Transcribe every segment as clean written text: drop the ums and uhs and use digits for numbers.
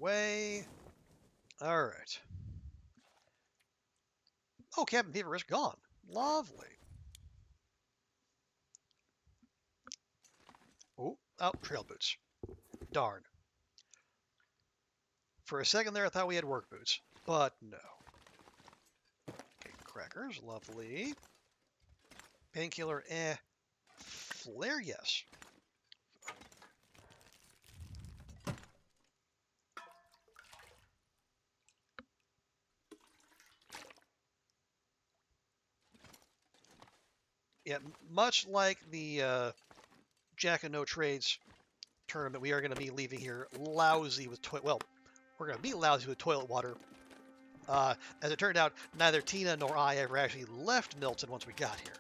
away. All right. Oh, cabin fever is gone. Lovely. Oh, trail boots. Darn. For a second there, I thought we had work boots, but no. Okay, crackers, lovely. Painkiller, eh. Flare, yes. Yeah, much like the Jack and No Trades tournament, we are going to be leaving here lousy with we're going to be lousy with toilet water. As it turned out, neither Tina nor I ever actually left Milton once we got here.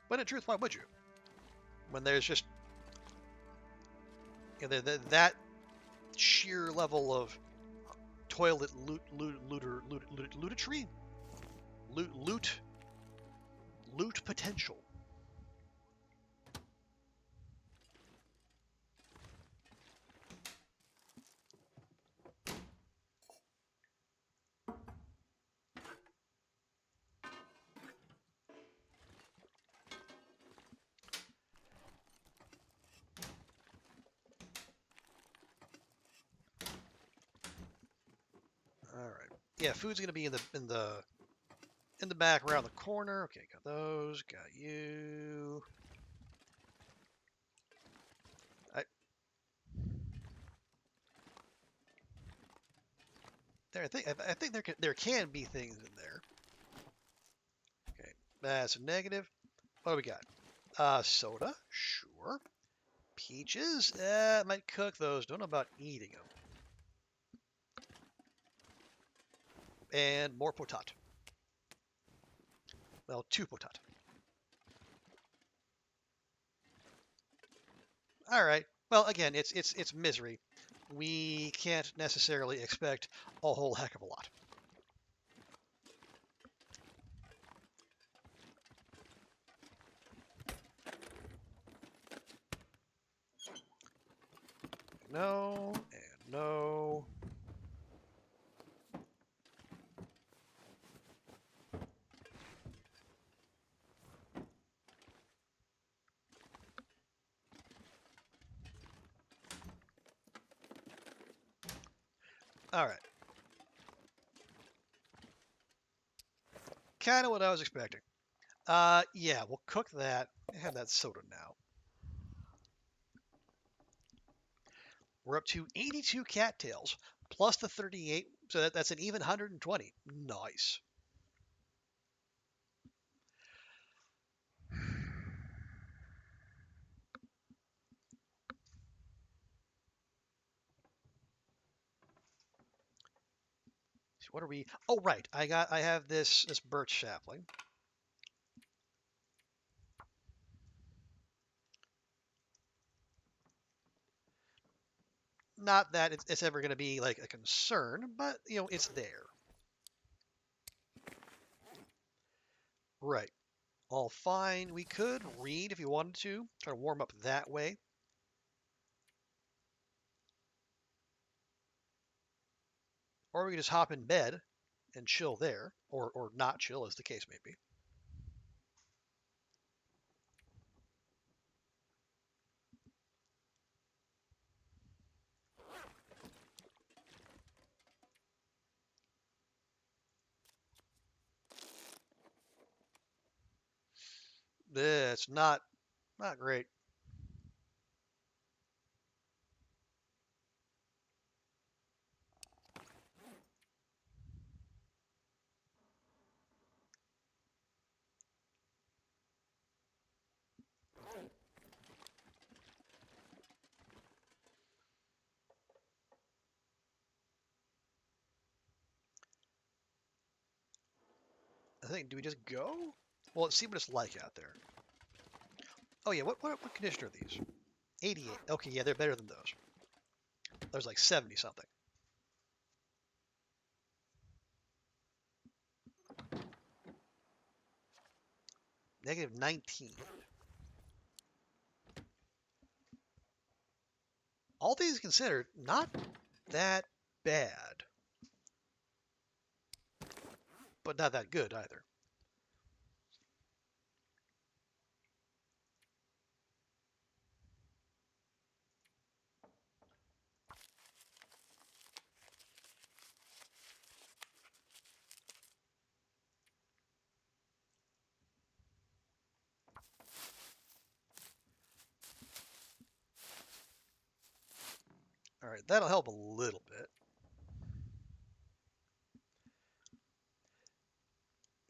But in truth, why would you? When there's just that sheer level of toilet loot potential. All right. Yeah, food's gonna be in the back around the corner. Okay, got those. Got you. I think there can be things in there. Okay, that's a negative. What do we got? Soda, sure. Peaches, might cook those. Don't know about eating them. And more potat. Well, 2 potat. All right. Well, again, it's misery. We can't necessarily expect a whole heck of a lot. No, and no. All right. Kind of what I was expecting. Yeah, we'll cook that. Have that soda now. We're up to 82 cattails plus the 38, so that's an even 120. Nice. So what are we? Oh, right. I have this birch sapling. Not that it's ever going to be like a concern, but it's there. Right. All fine. We could read if you wanted to. Try to warm up that way. Or we could just hop in bed and chill there, or not chill, as the case may be. It's not great. I think, do we just go? Well, let's see what it's like out there. Oh yeah, what condition are these? 88. Okay, yeah, they're better than those. There's like 70 something. Negative 19. All things considered, not that bad, but not that good either. All right, that'll help a little bit.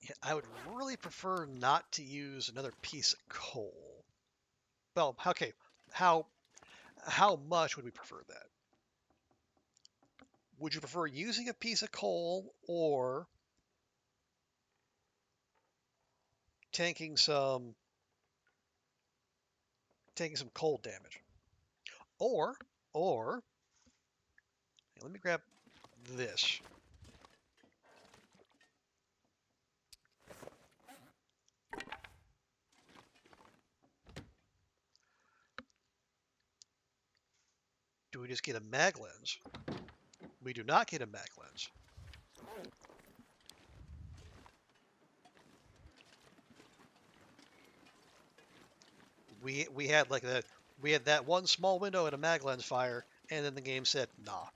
Yeah, I would really prefer not to use another piece of coal. Well, okay, how how much would we prefer that? Would you prefer using a piece of coal or tanking some cold damage? Or let me grab this. Do we just get a mag lens? We do not get a mag lens. We had like we had that one small window and a mag lens fire, and then the game said nah.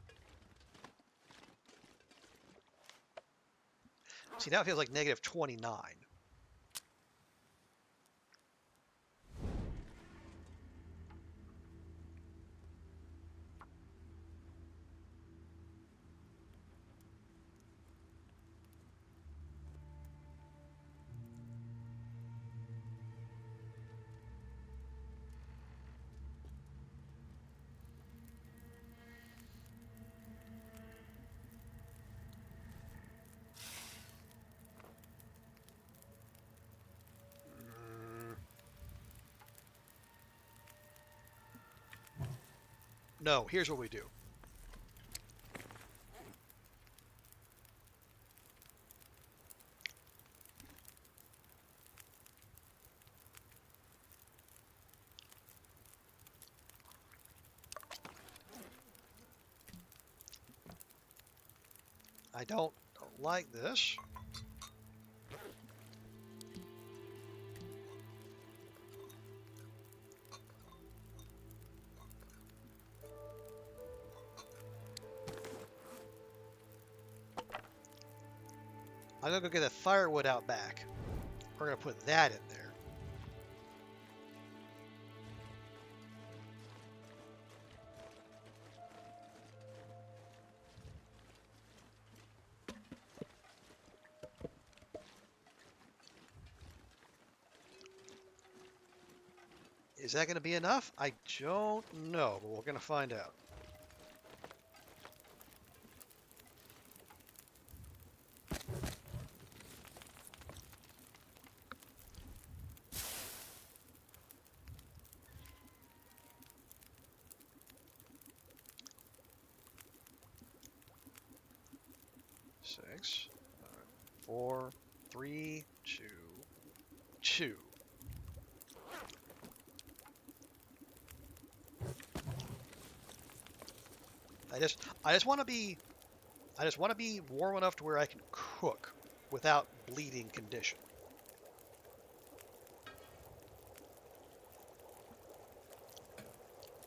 See, now it feels like negative 29. No, here's what we do. I don't like this. I'm gonna go get the firewood out back. We're gonna put that in there. Is that gonna be enough? I don't know, but we're gonna find out. Six, 4, 3, 2, 2. I just want to be warm enough to where I can cook without bleeding condition.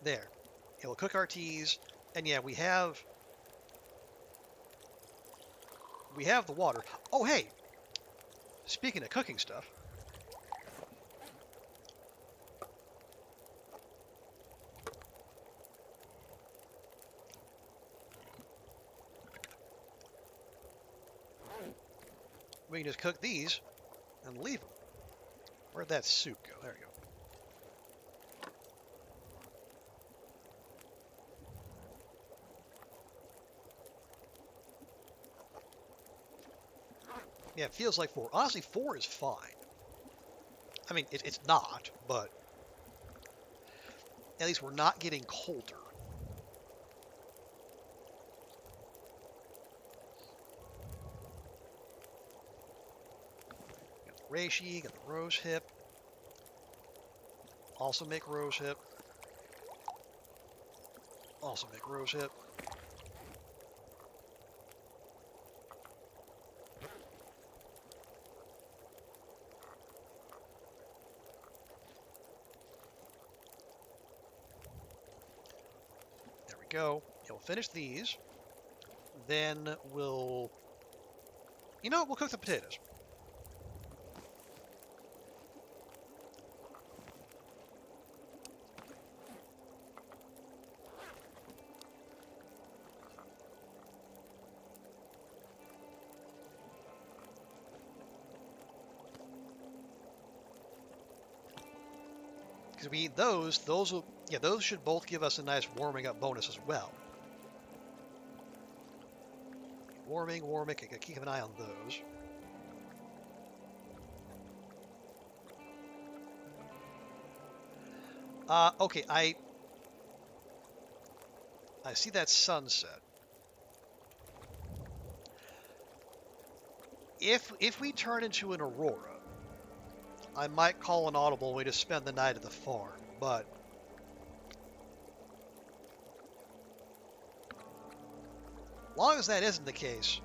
There. It will cook our teas, and yeah, we have the water. Oh, hey, speaking of cooking stuff, we can just cook these and leave them. Where'd that soup go? There you go. Yeah, it feels like 4. Honestly, 4 is fine. I mean, it's not, but at least we're not getting colder. Got the reishi, got the rose hip. Also make rose hip. Also make rose hip. There we go. We'll finish these. Then we'll... You know what? We'll cook the potatoes. Because we eat those will... Yeah, those should both give us a nice warming up bonus as well. Warming. Keep an eye on those. Okay, I see that sunset. If we turn into an aurora, I might call an audible and we just spend the night at the farm, but as long as that isn't the case,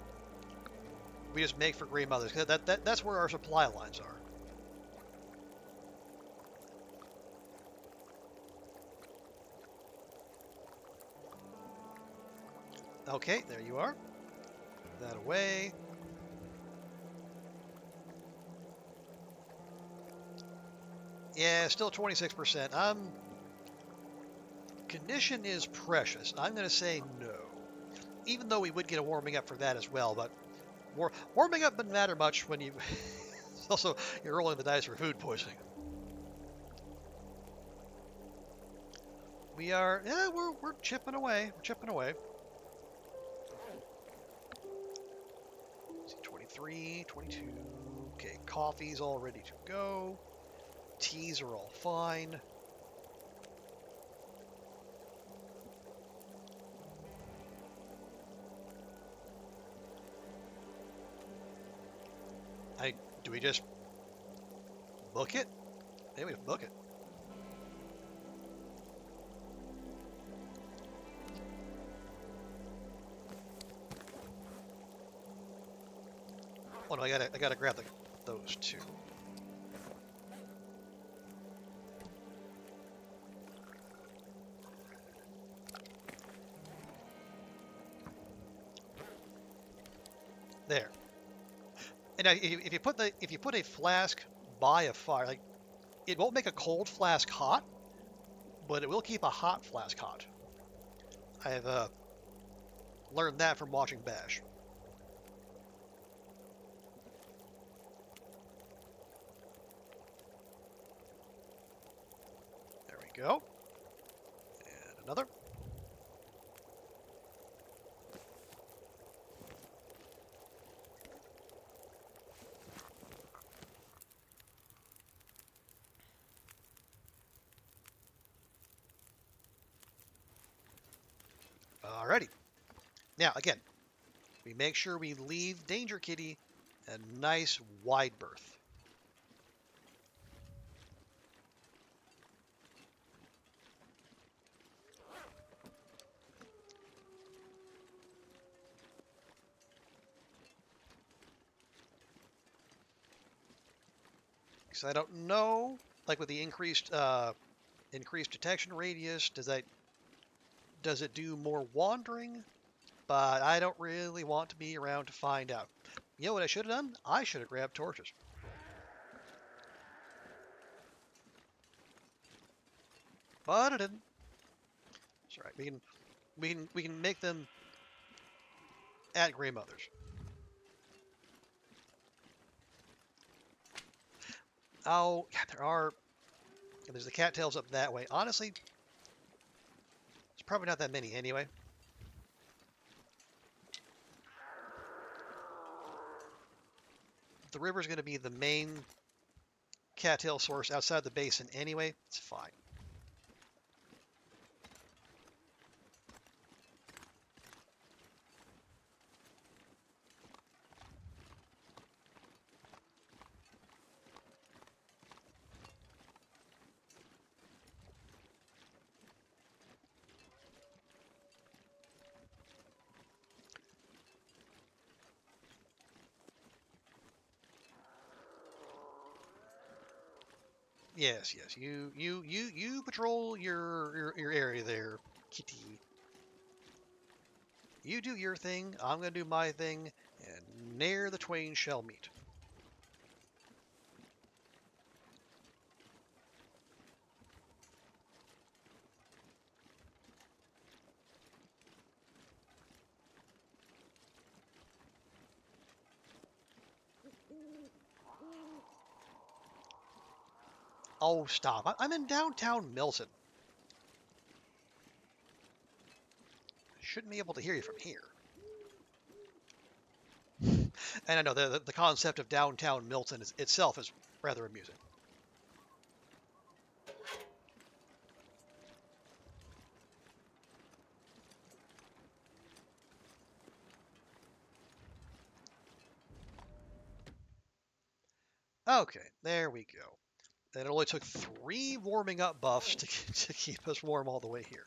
we just make for grandmother's. That's where our supply lines are. Okay, there you are. Put that away. Yeah, still 26%. Condition is precious. I'm going to say no. Even though we would get a warming up for that as well, but warming up doesn't matter much when you... Also, you're rolling the dice for food poisoning. We are... Yeah, we're chipping away. We're chipping away. 23, 22. Okay, coffee's all ready to go. Teas are all fine. Do we just book it? Maybe we book it. Oh no, I gotta grab those two. There. And if you put a flask by a fire, like it won't make a cold flask hot, but it will keep a hot flask hot. I've learned that from watching Bash. There we go. And another. Alrighty. Now, again, we make sure we leave Danger Kitty a nice wide berth. Because I don't know, like with the increased detection radius, does it do more wandering? But I don't really want to be around to find out. You know what I should have done? I should have grabbed torches. But I didn't. It's all right. We can make them at grandmother's. Oh, there's the cattails up that way. Honestly, it's probably not that many anyway. The river's going to be the main cattail source outside the basin anyway. It's fine. Yes, yes. You patrol your area there, kitty. You do your thing. I'm gonna do my thing, and ne'er the twain shall meet. Oh, stop! I'm in downtown Milton. Shouldn't be able to hear you from here. And I know the concept of downtown Milton itself is rather amusing. Okay, there we go. And it only took 3 warming up buffs to keep us warm all the way here.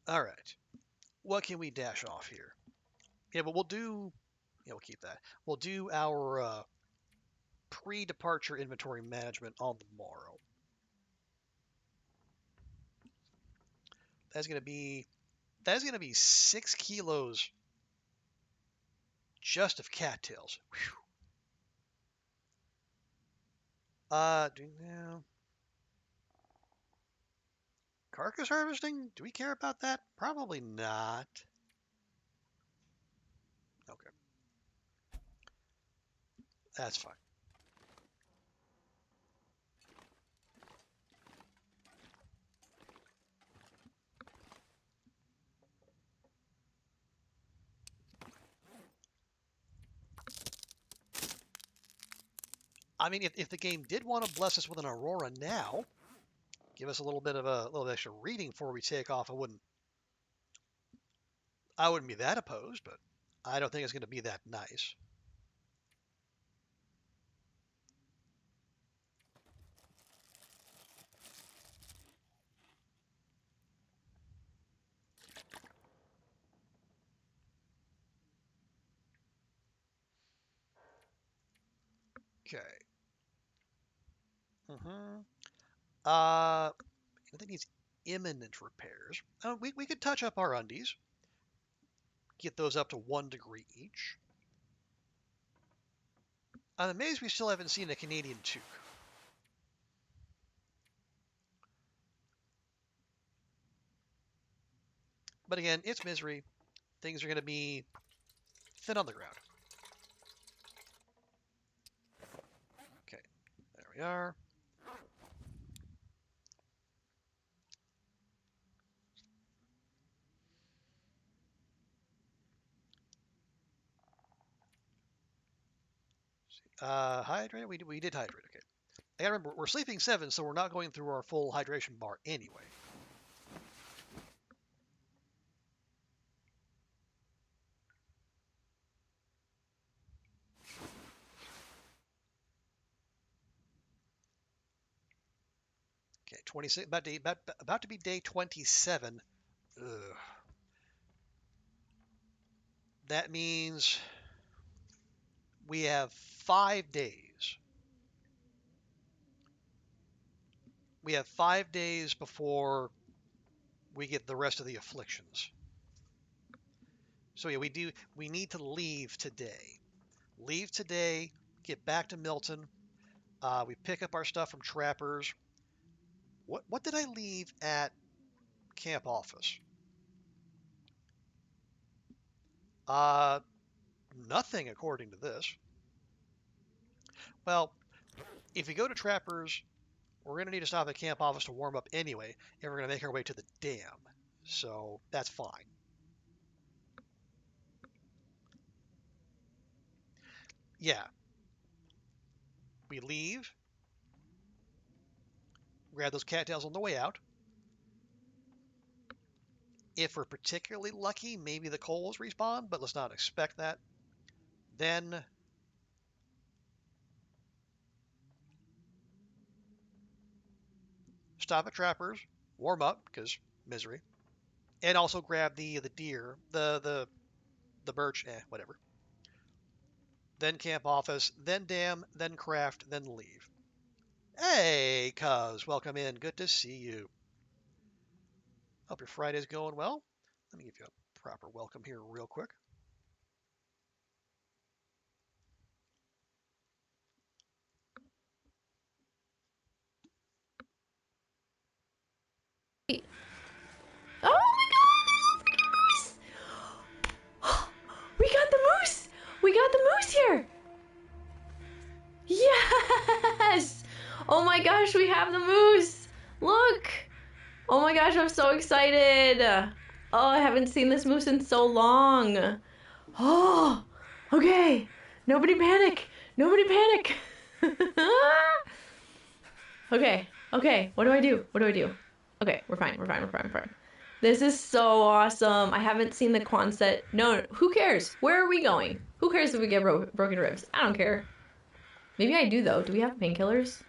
All right, what can we dash off here? Yeah, but we'll do. Yeah, we'll keep that. We'll do our pre-departure inventory management on the morrow. That's gonna be 6 kilos just of cattails. Whew. Now carcass harvesting. Do we care about that? Probably not. Okay, that's fine. I mean, if the game did want to bless us with an aurora now, give us a little bit of a little extra reading before we take off, I wouldn't be that opposed, but I don't think it's going to be that nice. Okay. Mm-hmm. I think needs imminent repairs. We could touch up our undies, get those up to 1 degree each. I'm amazed we still haven't seen a Canadian toque. But again, it's misery. Things are going to be thin on the ground. Okay, there we are. Hydrate? We did hydrate, okay. I gotta remember, we're sleeping 7, so we're not going through our full hydration bar anyway. Okay, 26, about to be day 27. Ugh. That means we have 5 days. We have 5 days before we get the rest of the afflictions. So yeah, we need to leave today. Leave today, get back to Milton. We pick up our stuff from Trappers. What did I leave at camp office? Uh, Nothing according to this. Well, if we go to Trappers, we're going to need to stop at camp office to warm up anyway, and we're going to make our way to the dam. So that's fine. Yeah, we leave, grab those cattails on the way out. If we're particularly lucky, maybe the coals respawn, but let's not expect that. Then stop at Trappers, warm up because misery, and also grab the deer, the birch, whatever. Then camp office, then dam, then craft, then leave. Hey, cuz, welcome in. Good to see you. Hope your Friday's going well. Let me give you a proper welcome here real quick. Oh my god! We got the moose! We got the moose here! Yes! Oh my gosh, we have the moose! Look! Oh my gosh, I'm so excited! Oh, I haven't seen this moose in so long. Oh, okay. Nobody panic. Nobody panic. Okay, okay. What do I do? What do I do? Okay, we're fine. We're fine. We're fine. We're fine. This is so awesome. I haven't seen the Quonset. No, who cares? Where are we going? Who cares if we get broken ribs? I don't care. Maybe I do though. Do we have painkillers?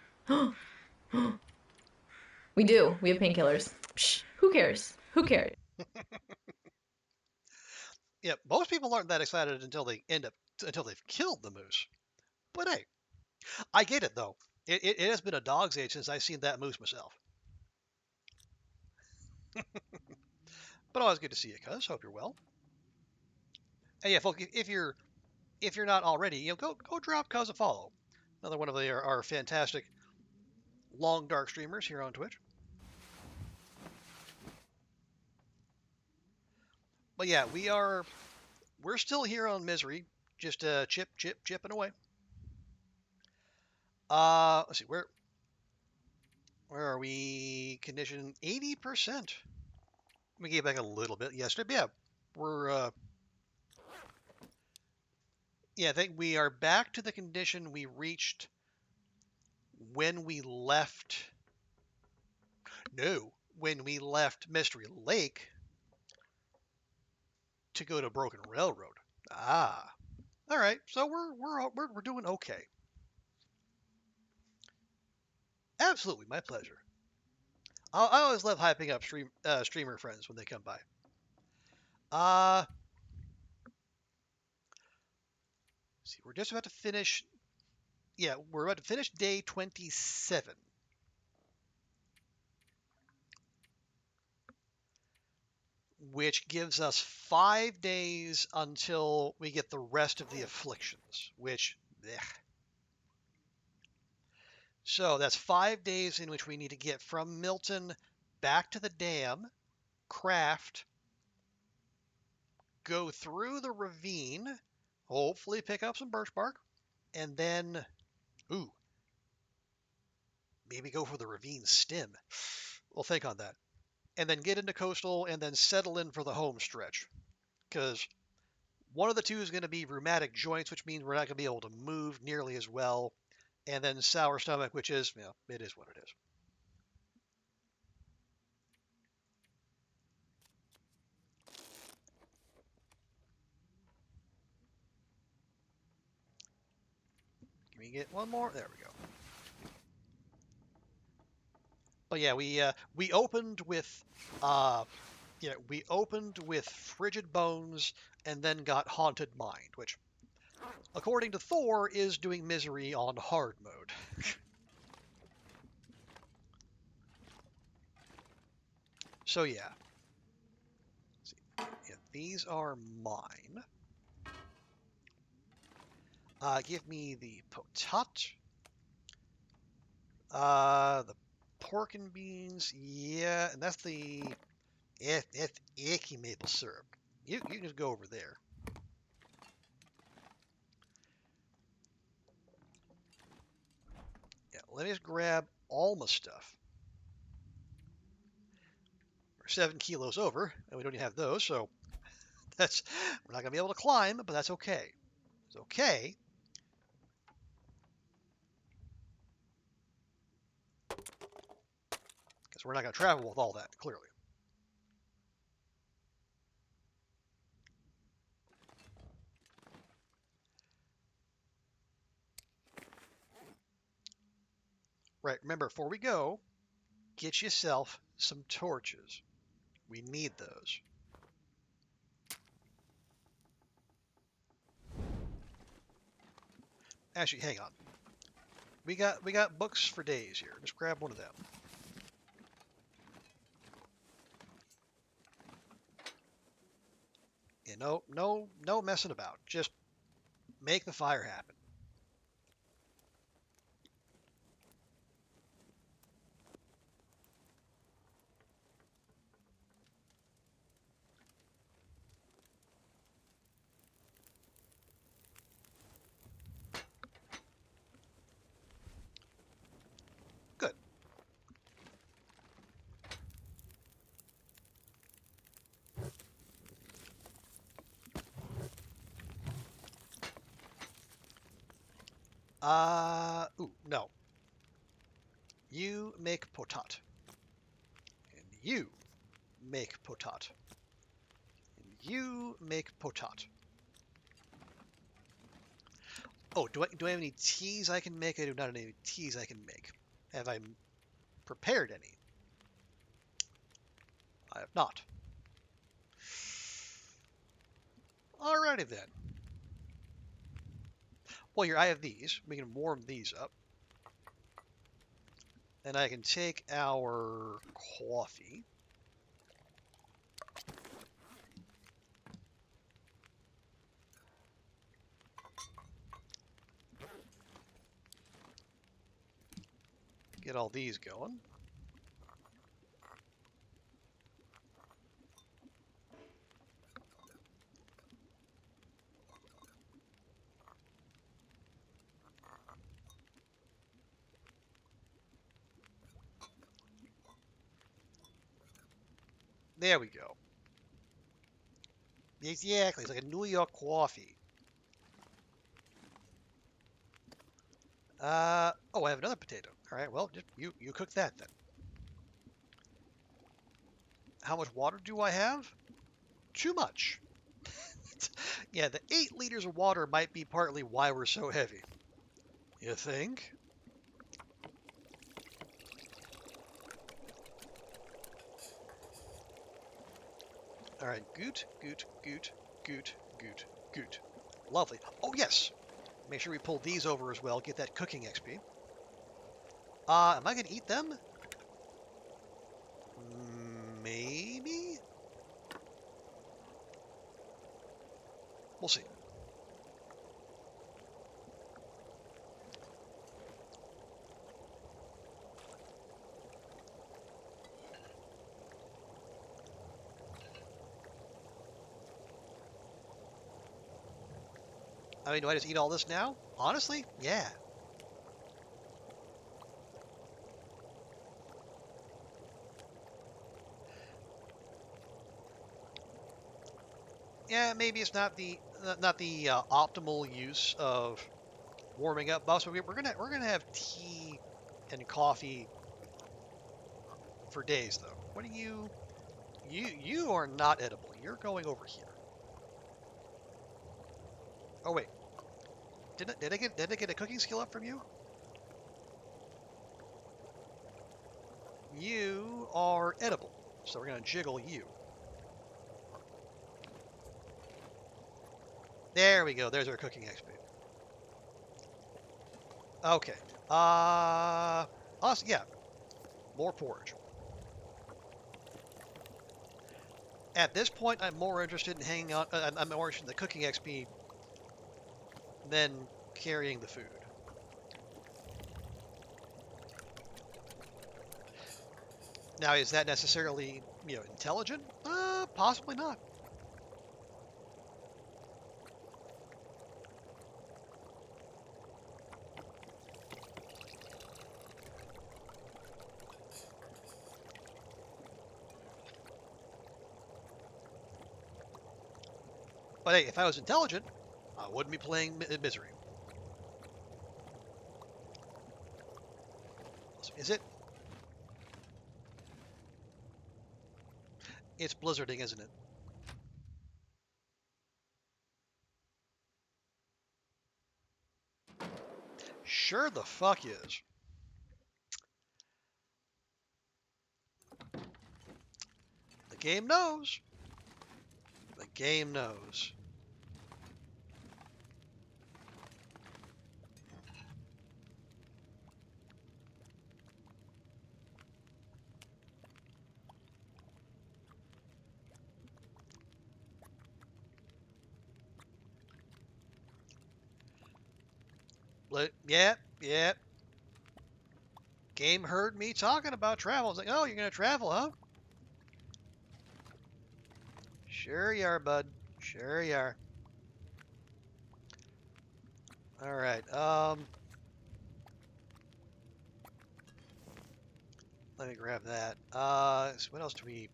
We do. We have painkillers. Who cares? Who cares? Yeah, most people aren't that excited until they've killed the moose. But hey, I get it though. It has been a dog's age since I've seen that moose myself. But always good to see you, cuz. Hope you're well. And yeah, folks, if you're not already, go drop cuz a follow. Another one of our fantastic long dark streamers here on Twitch. But yeah, we're still here on Misery, just chipping away. Let's see, where are we? Condition 80%. We gave back a little bit yesterday. But yeah, we're yeah, I think we are back to the condition we reached when we left. No, when we left Mystery Lake to go to Broken Railroad. Ah, all right. So we're doing okay. Absolutely, my pleasure. I always love hyping up streamer friends when they come by. Uh, see, we're just about to finish. Yeah, we're about to finish day 27, which gives us 5 days until we get the rest of the afflictions, which, ugh. So that's 5 days in which we need to get from Milton back to the dam, craft, go through the ravine, hopefully pick up some birch bark, and then, ooh, maybe go for the ravine stem. We'll think on that. And then get into coastal and then settle in for the home stretch. Because one of the two is going to be rheumatic joints, which means we're not going to be able to move nearly as well. And then sour stomach, which is, it is what it is. Can we get one more? There we go. But yeah, we opened with we opened with Frigid Bones and then got Haunted Mind, which, according to Thor, is doing Misery on hard mode. So yeah. Yeah, these are mine. Give me the potat. The pork and beans. Yeah, and that's that's icky maple syrup. You can just go over there. Yeah, let me just grab all my stuff. We're 7 kilos over, and we don't even have those, so we're not gonna be able to climb, but that's okay. It's okay. Because we're not gonna travel with all that, clearly. Right, remember, before we go, get yourself some torches. We need those. Actually, hang on. We got books for days here. Just grab one of them. Yeah, no messing about. Just make the fire happen. Good. Ooh, no. You make potat. And you make potat. And you make potat. Oh, do I have any teas I can make? I do not have any teas I can make. Have I prepared any? I have not. Alrighty then. Well, here, I have these. We can warm these up. And I can take our coffee. Get all these going. There we go. Exactly. It's like a New York coffee. Oh, I have another potato. All right, well, just you cook that then. How much water do I have? Too much. Yeah, the 8 liters of water might be partly why we're so heavy. You think? All right, goot, goot, goot, goot, goot, goot. Lovely. Oh, yes. Make sure we pull these over as well. Get that cooking XP. Am I going to eat them? Maybe? We'll see. I mean, do I just eat all this now? Honestly, yeah. Yeah, maybe it's not the optimal use of warming up buffs, but we're gonna have tea and coffee for days though. What are you are not edible. You're going over here. Oh wait, did I get a cooking skill up from you? You are edible, so we're gonna jiggle you. There we go. There's our cooking XP. Okay. Us, yeah, more porridge. At this point, I'm more interested in hanging on. I'm more interested in the cooking XP than carrying the food. Now, is that necessarily, intelligent? Possibly not. But hey, if I was intelligent, I wouldn't be playing Misery. Is it? It's blizzarding, isn't it? Sure the fuck is. game knows. The game knows. Yeah, yeah. Game heard me talking about travel. It's like, oh, you're gonna travel, huh? Sure you are, bud. Sure you are. All right. Let me grab that. So what else do we?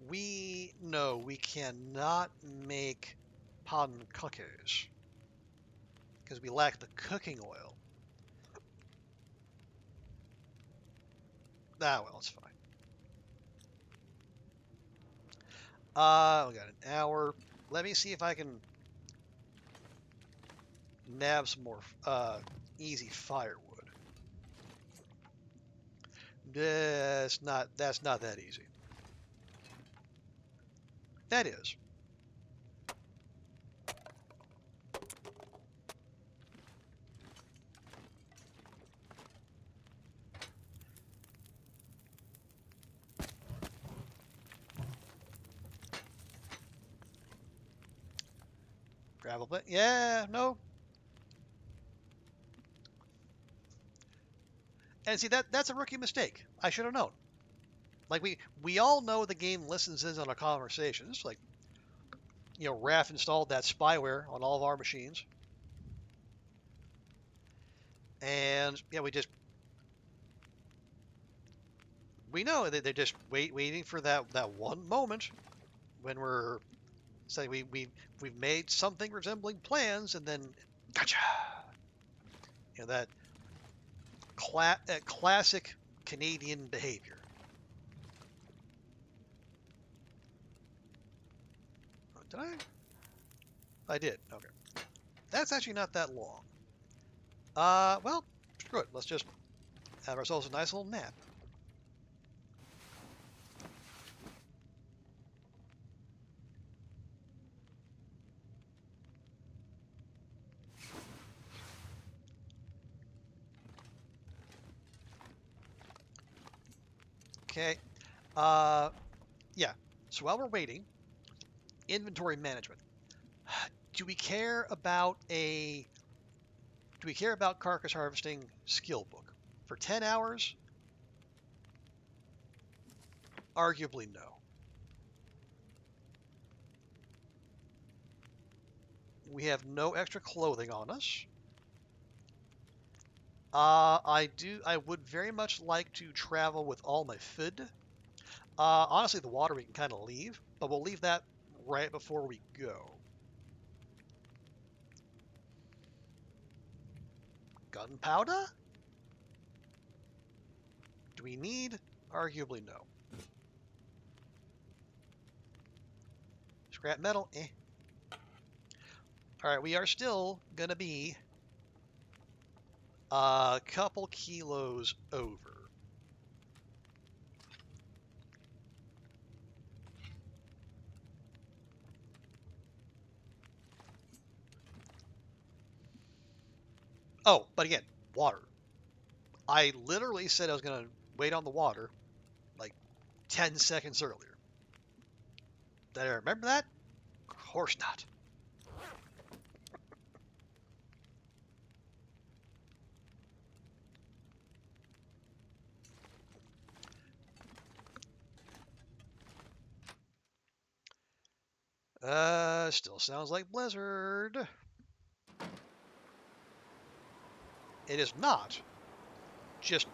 We cannot make pancaques because we lack the cooking oil. Ah, well, it's fine. We got an hour. Let me see if I can nab some more easy firewood. That's not that easy. That is. Gravel pit. Yeah, no. And see that's a rookie mistake. I should have known. Like we all know the game listens in on our conversations. Like, Raf installed that spyware on all of our machines. And yeah, we know that they're just waiting for that one moment when we're saying we've made something resembling plans, and then gotcha. That classic Canadian behavior. Did I? I did. Okay. That's actually not that long. Well, screw it. Let's just have ourselves a nice little nap. Okay. Uh, yeah. So while we're waiting, inventory management. Do we care about a Do we care about carcass harvesting skill book? For 10 hours? Arguably no. We have no extra clothing on us. I would very much like to travel with all my food. Honestly, the water we can kind of leave, but we'll leave that right before we go. Gunpowder? Do we need? Arguably no. Scrap metal? Eh. Alright, we are still gonna be a couple kilos over. Oh, but again, water. I literally said I was gonna wait on the water like 10 seconds earlier. Did I remember that? Of course not. Still sounds like Blizzard. It is not, just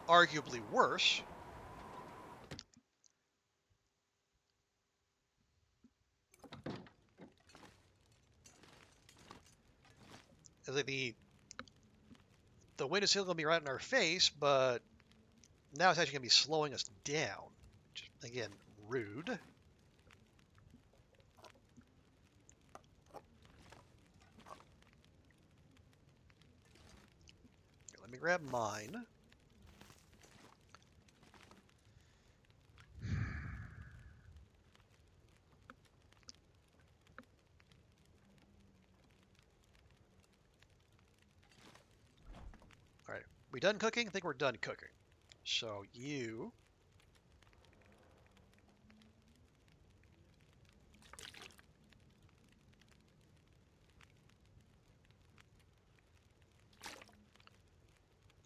arguably worse. The wind is still going to be right in our face, but now it's actually going to be slowing us down. Just, again, rude. let me grab mine. All right, we done cooking? I think we're done cooking. So you...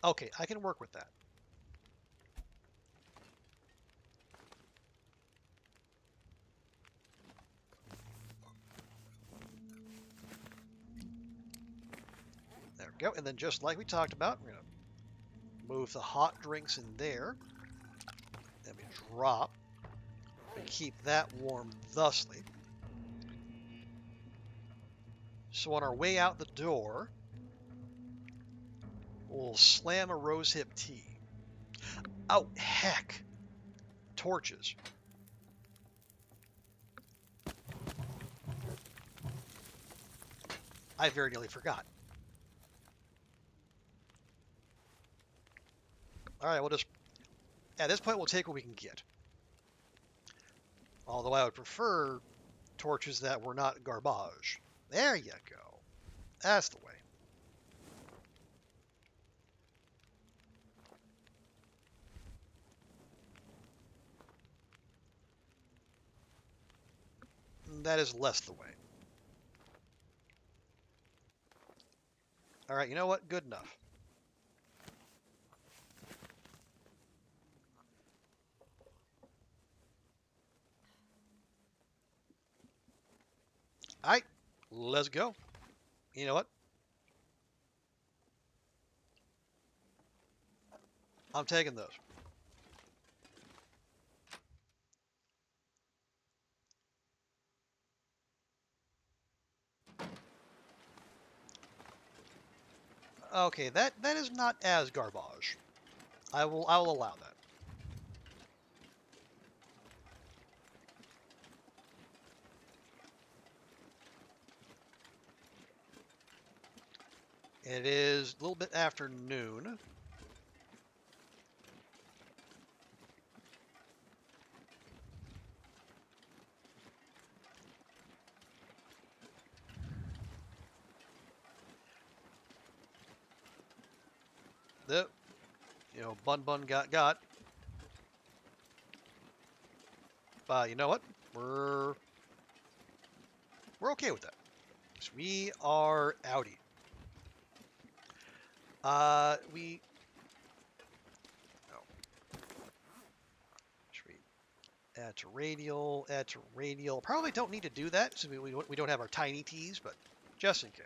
Okay, I can work with that. There we go. And then just like we talked about, we're going to move the hot drinks in there. Then we drop. We keep that warm thusly. So on our way out the door, we'll slam a rosehip tea. Oh, heck. Torches. I very nearly forgot. All right, we'll just... At this point, we'll take what we can get. Although I would prefer torches that were not garbage. There you go. That's the way. That is less the way. All right, you know what? Good enough. All right, let's go. You know what? I'm taking those. Okay, that is not as garbage. I will allow that. It is a little bit after noon. The, Bun Bun got. But you know what? We're okay with that. So we are outie. We... Oh. Should we add to radial. Probably don't need to do that since we don't have our tiny T's, but just in case.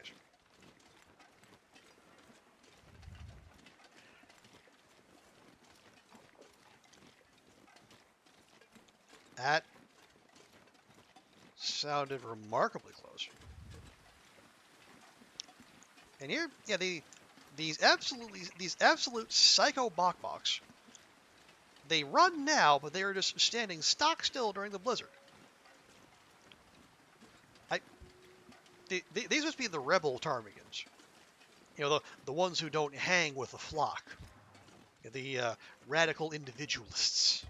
That sounded remarkably close. And here, yeah, these absolute psycho bok-boks. They run now, but they are just standing stock still during the blizzard. These must be the rebel ptarmigans. The ones who don't hang with the flock. The radical individualists.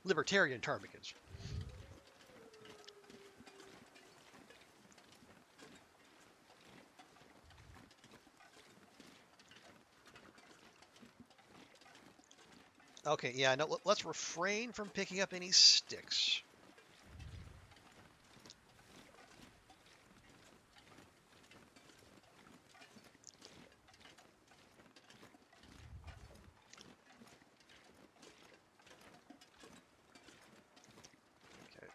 Libertarian ptarmigans. Okay, yeah, no, let's refrain from picking up any sticks. Okay.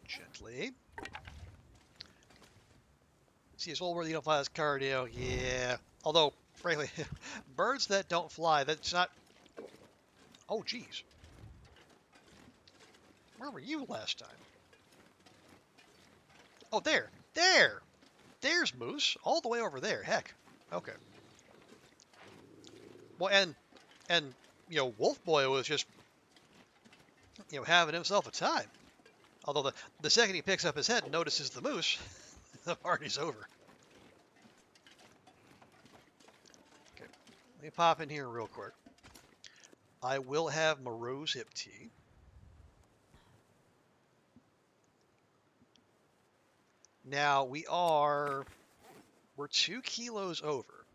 Gently. See, it's old where you don't fly as cardio. Yeah. Although, frankly, birds that don't fly, that's not... Oh, geez. Where were you last time? Oh, there. There! There's moose. All the way over there. Heck. Okay. Well, and Wolf Boy was just, having himself a time. Although the second he picks up his head and notices the moose, the party's over. Let me pop in here real quick. I will have my rose hip tea. Now we're 2 kilos over.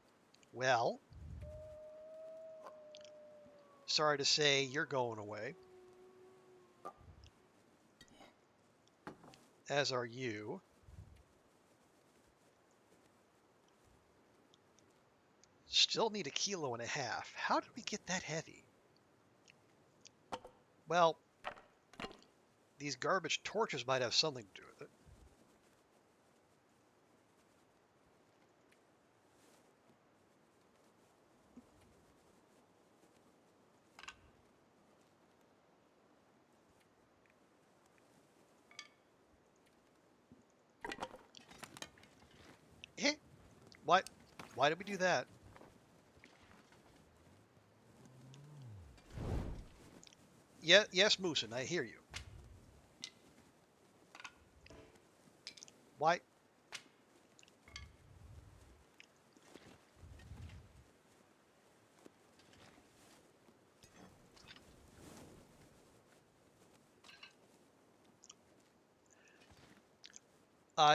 Well, sorry to say you're going away. As are you. Still need 1.5 kilos. How did we get that heavy? Well, these garbage torches might have something to do with it. Eh? What? Why did we do that? Yeah, yes, Moosin, I hear you. Why?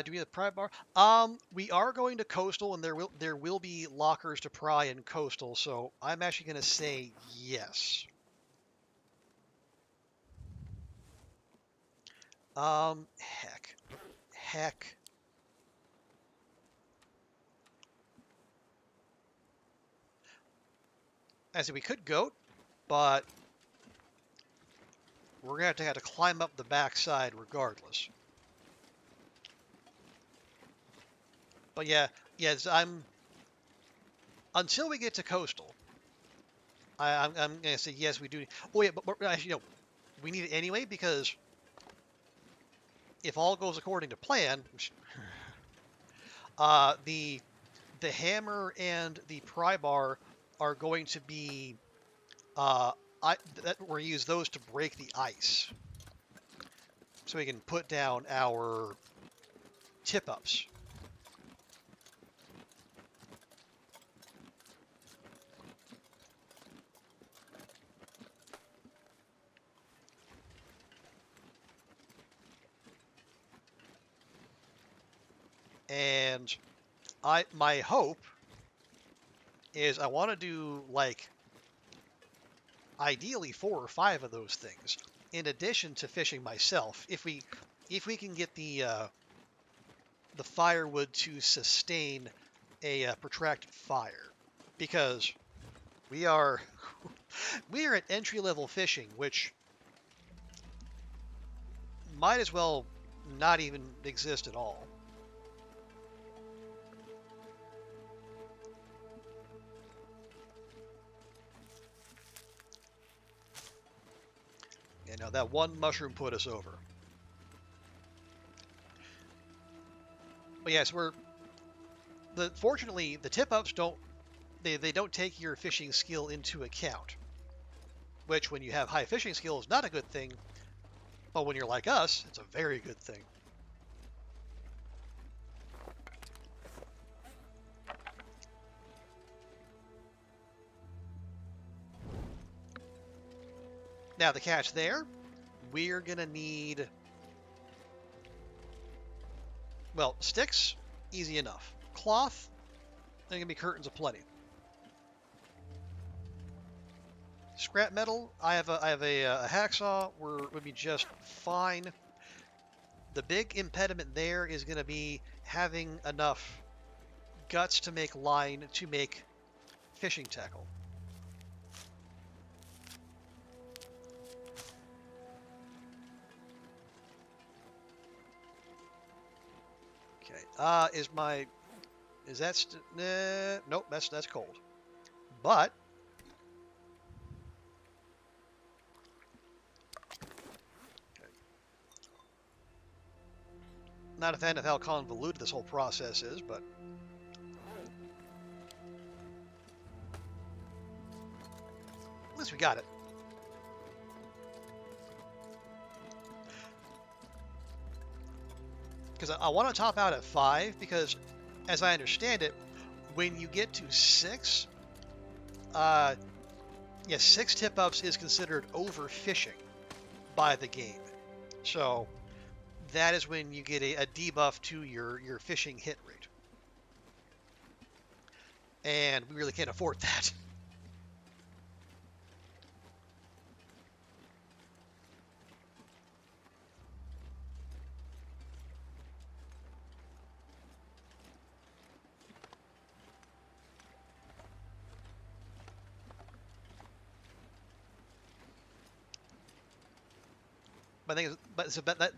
Do we have the pry bar? We are going to coastal, and there will be lockers to pry in coastal. So I'm actually going to say yes. Heck. I said we could goat, but we're gonna have to climb up the backside regardless. But yeah, yes, until we get to coastal. I'm gonna say yes, we do. Oh yeah, but actually no, we need it anyway because if all goes according to plan, the hammer and the pry bar are going to be that we're use those to break the ice, so we can put down our tip ups. And my hope is I want to do like ideally 4 or 5 of those things in addition to fishing myself. If we can get the firewood to sustain a protracted fire, because we are we are at entry level fishing, which might as well not even exist at all. And now that one mushroom put us over. But yes, fortunately the tip ups they don't take your fishing skill into account, which when you have high fishing skill is not a good thing, but when you're like us, it's a very good thing. Now the catch there, we're gonna need, well, sticks, easy enough. Cloth, there are gonna be curtains aplenty. Scrap metal, I have a hacksaw, would be just fine. The big impediment there is gonna be having enough guts to make line to make fishing tackle. Okay. Is that nope, that's cold. But okay. Not a fan of how convoluted this whole process is, but at least we got it. Because I want to top out at 5, because as I understand it, when you get to 6, yes, 6 tip-ups is considered overfishing by the game. So that is when you get a debuff to your fishing hit rate. And we really can't afford that.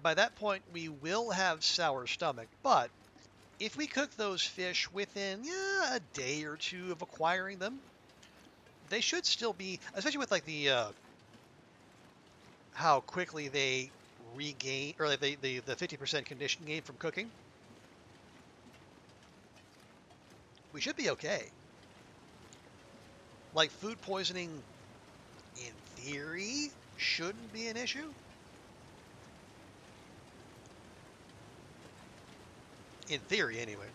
By that point, we will have sour stomach. But if we cook those fish within a day or two of acquiring them, they should still be, especially with like the how quickly they regain, or like the 50% condition gain from cooking. We should be okay. Like food poisoning, in theory, shouldn't be an issue. In theory, anyway.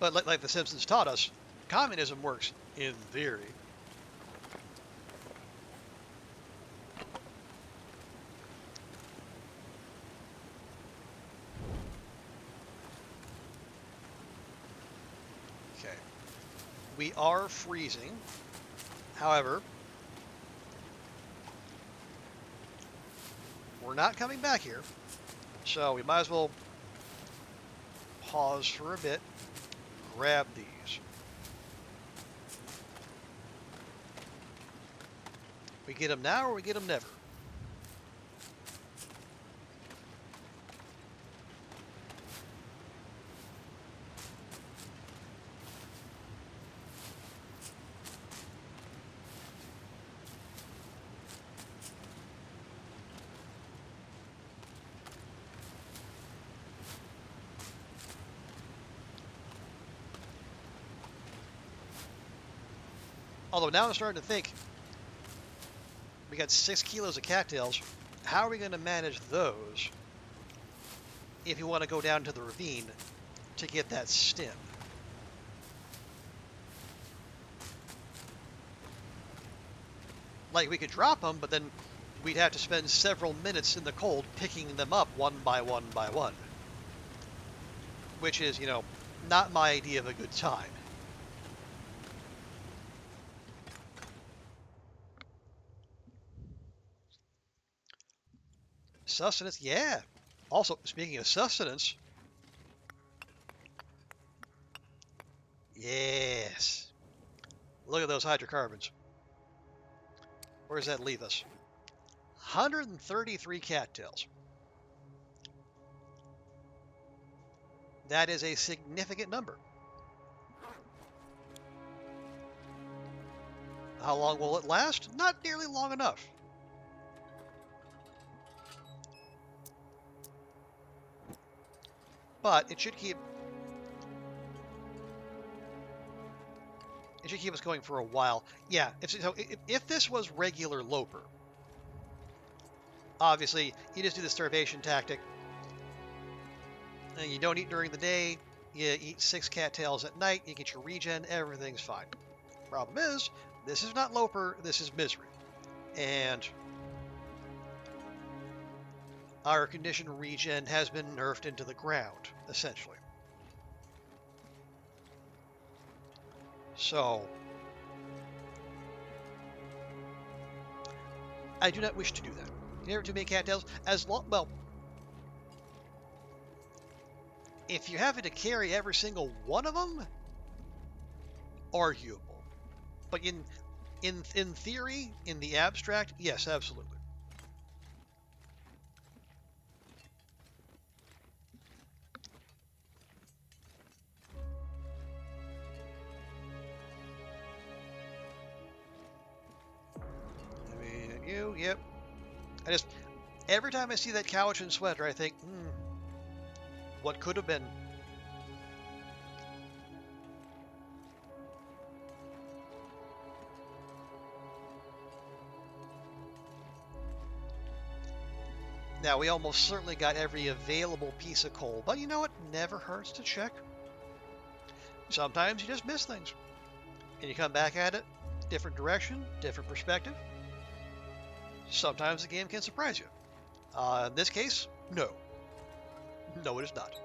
But like The Simpsons taught us, communism works in theory. Okay. We are freezing. However, we're not coming back here. So we might as well pause for a bit, grab these. We get them now or we get them never. Although now I'm starting to think, we got 6 kilos of cattails. How are we going to manage those if you want to go down to the ravine to get that stem? Like, we could drop them, but then we'd have to spend several minutes in the cold picking them up one by one by one. Which is, not my idea of a good time. Sustenance, yeah. Also, speaking of sustenance, yes. Look at those hydrocarbons. Where does that leave us? 133 cattails. That is a significant number. How long will it last? Not nearly long enough. But it should keep us going for a while. Yeah, if this was regular Loper, obviously you just do the starvation tactic. And you don't eat during the day, you eat 6 cattails at night, you get your regen, everything's fine. Problem is, this is not Loper, this is Misery. And our condition regen has been nerfed into the ground, essentially. So, I do not wish to do that. Never too many cattails, well, if you're having to carry every single one of them, arguable. But in theory, in the abstract, yes, absolutely. I mean, yep. Every time I see that Cowichan sweater, I think, what could have been? Now, we almost certainly got every available piece of coal, but you know what? Never hurts to check. Sometimes you just miss things, and you come back at it, different direction, different perspective. Sometimes the game can surprise you. In this case, no. No, it is not.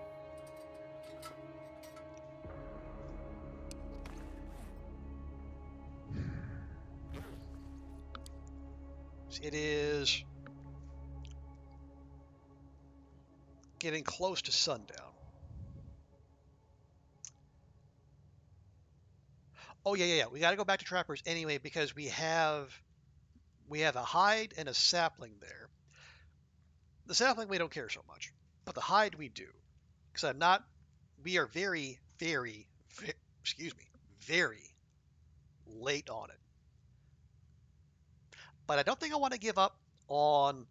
It is getting close to sundown. Oh yeah. We got to go back to trappers anyway because we have a hide and a sapling there. The sapling we don't care so much, but the hide we do because I'm not. We are excuse me, very late on it. But I don't think I want to give up on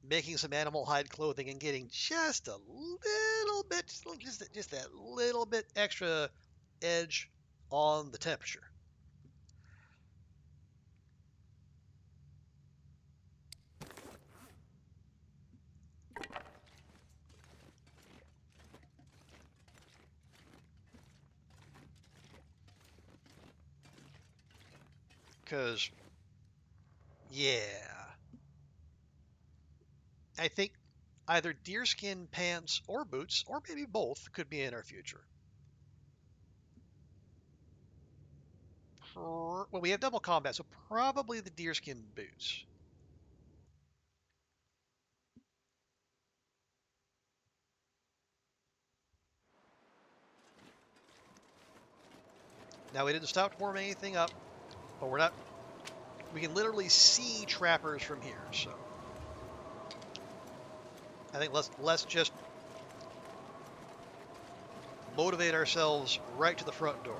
making some animal hide clothing and getting just a little bit, just that little bit extra edge on the temperature. Because, yeah, I think either deerskin pants or boots, or maybe both, could be in our future. Well, we have double combat, so probably the deerskin boots. Now, we didn't stop warming anything up, but we're not. We can literally see trappers from here, so I think let's just motivate ourselves right to the front door.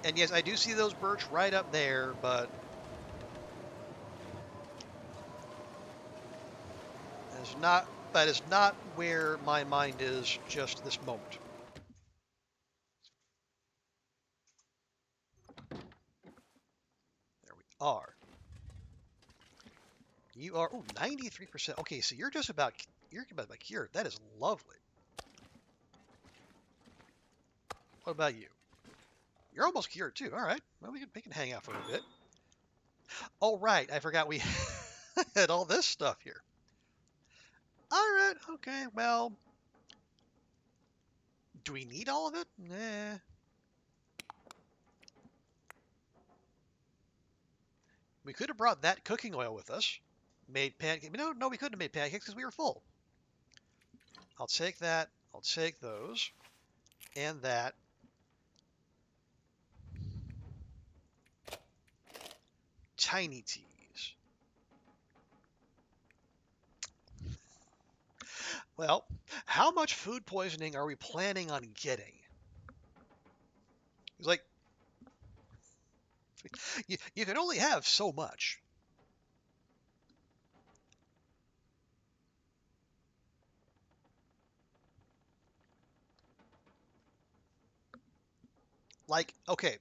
And yes, I do see those birch right up there, but it's not. That is not where my mind is just this moment. There we are. You are, oh, 93%. Okay, so you're about cured. That is lovely. What about you? You're almost cured too. All right. Well, we can hang out for a bit. Oh, right. I forgot we had all this stuff here. All right. Okay. Well, do we need all of it? Nah. We could have brought that cooking oil with us. Made pancakes. No, we couldn't have made pancakes because we were full. I'll take that. I'll take those. And that. Tiny teas. Well, how much food poisoning are we planning on getting? It's like, you can only have so much. Like, okay.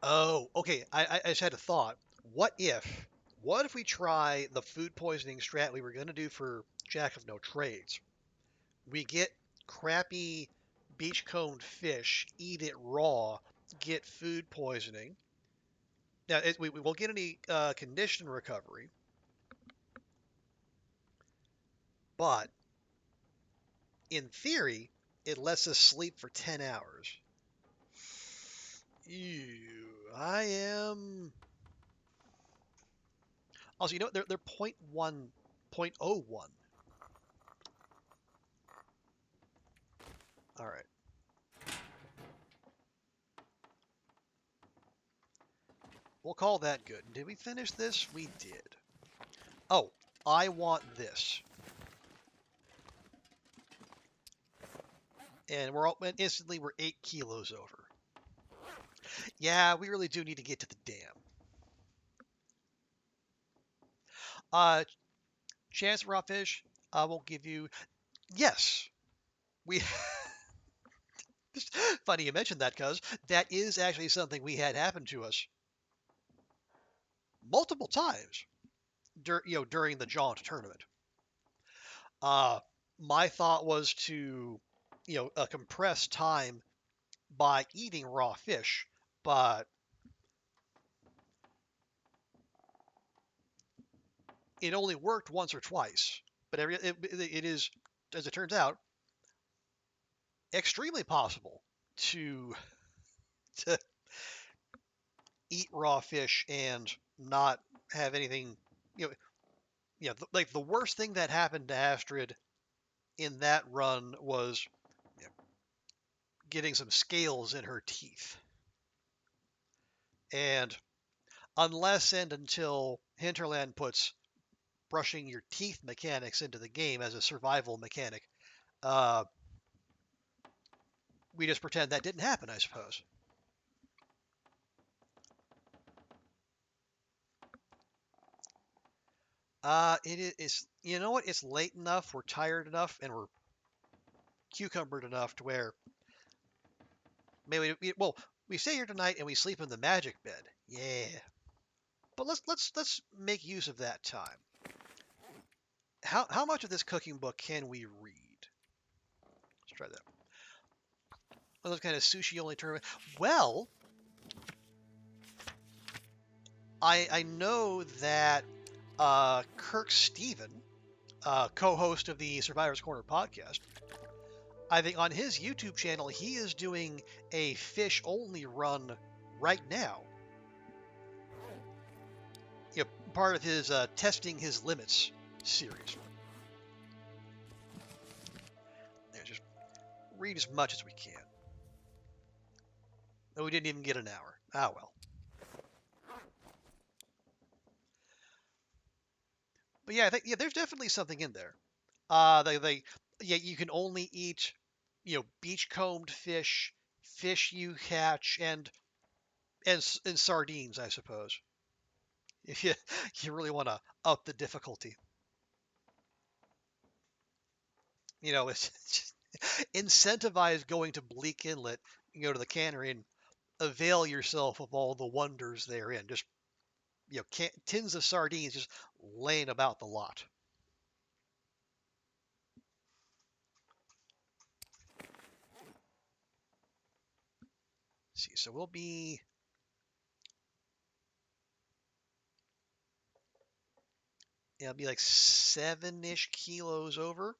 Oh, okay. I just had a thought. What if, what if we try the food poisoning strat we were going to do for Jack of No Trades? We get crappy beachcomb fish, eat it raw, get food poisoning. Now, we won't get any condition recovery, but in theory, it lets us sleep for 10 hours. Ew, I am. Also, they're point 0.1, 0.01. All right. We'll call that good. Did we finish this? We did. Oh, I want this. And and instantly we're 8 kilos over. Yeah, we really do need to get to the dam. Uh, chance raw fish, I will give you. Yes, we Funny you mentioned that, cuz that is actually something we had happen to us multiple times during the jaunt tournament. Uh, my thought was to compress time by eating raw fish, but it only worked once or twice. But it is, as it turns out, extremely possible to to eat raw fish and not have anything. You know, like the worst thing that happened to Astrid in that run was you know, getting some scales in her teeth. And unless and until Hinterland puts brushing your teeth mechanics into the game as a survival mechanic, uh, we just pretend that didn't happen, I suppose. It is. You know what? It's late enough. We're tired enough, and we're cucumbered enough to where maybe we stay here tonight and we sleep in the magic bed. Yeah. But let's make use of that time. How much of this cooking book can we read? Let's try that. One of those kind of sushi only tournament. Well, I know that Kirk Steven, co-host of the Survivor's Corner podcast, I think on his YouTube channel he is doing a fish only run right now. Part of his testing his limits series. Yeah, just read as much as we can. Oh, we didn't even get an hour. Ah, well. But yeah, I think there's definitely something in there. You can only eat, beachcombed fish, fish you catch, and sardines, I suppose. If you really want to up the difficulty, it's just incentivize going to Bleak Inlet, go to the cannery and avail yourself of all the wonders therein. Just tins of sardines just laying about the lot. Let's see, so we'll be it'll be like 7-ish kilos over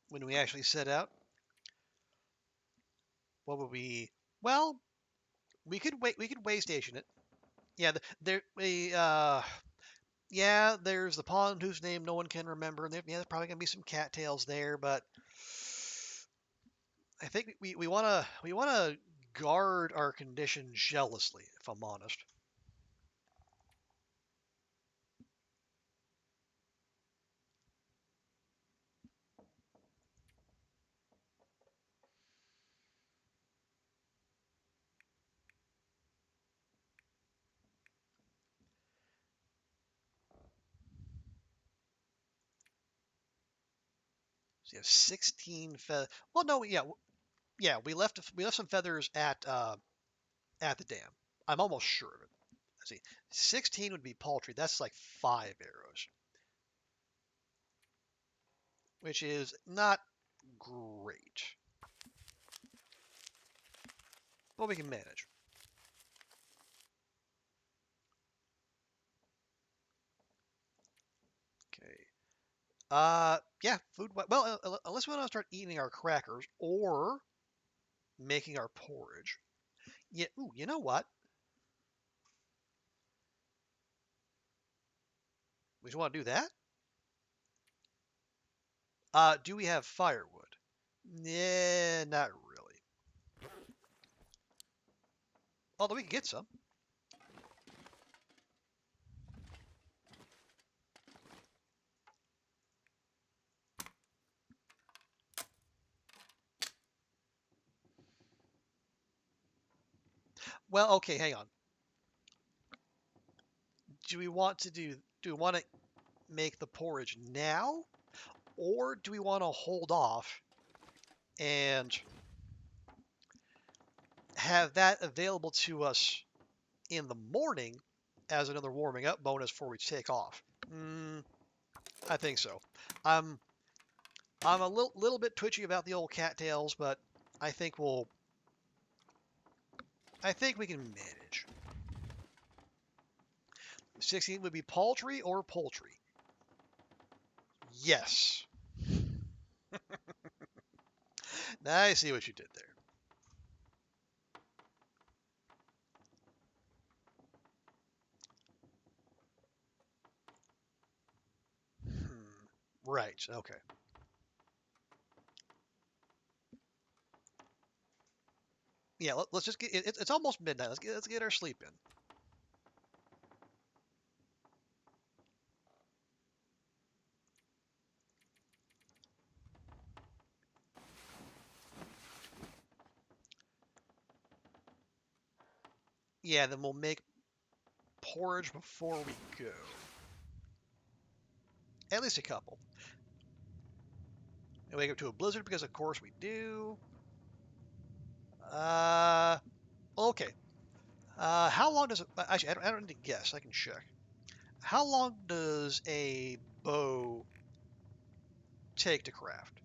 when we actually set out. What would we? Well, we could wait. We could way station it. Yeah, yeah. There's the pond whose name no one can remember, and there's probably gonna be some cattails there. But I think we wanna guard our condition jealously, if I'm honest. So you have 16 feathers. Well, no, yeah. We left some feathers at the dam. I'm almost sure of it. Let's see, 16 would be paltry. That's like 5 arrows, which is not great, but we can manage. Okay. Yeah, food. Well, unless we want to start eating our crackers or making our porridge. Yeah. Ooh, you know what? We just want to do that. Do we have firewood? Yeah, not really. Although we can get some. Well, okay, hang on. Do we want to make the porridge now, or do we want to hold off and have that available to us in the morning as another warming up bonus before we take off. I think so. I'm I'm a little bit twitchy about the old cattails, but I think I think we can manage. 16 would be paltry or poultry. Yes. Now I see what you did there. Right. Okay. Yeah. Let's just get. It's almost midnight. Let's get our sleep in. Yeah. Then we'll make porridge before we go. At least a couple. And wake up to a blizzard because of course we do. Uh. Okay. How long does it? Actually, I don't need to guess. I can check. How long does a bow take to craft?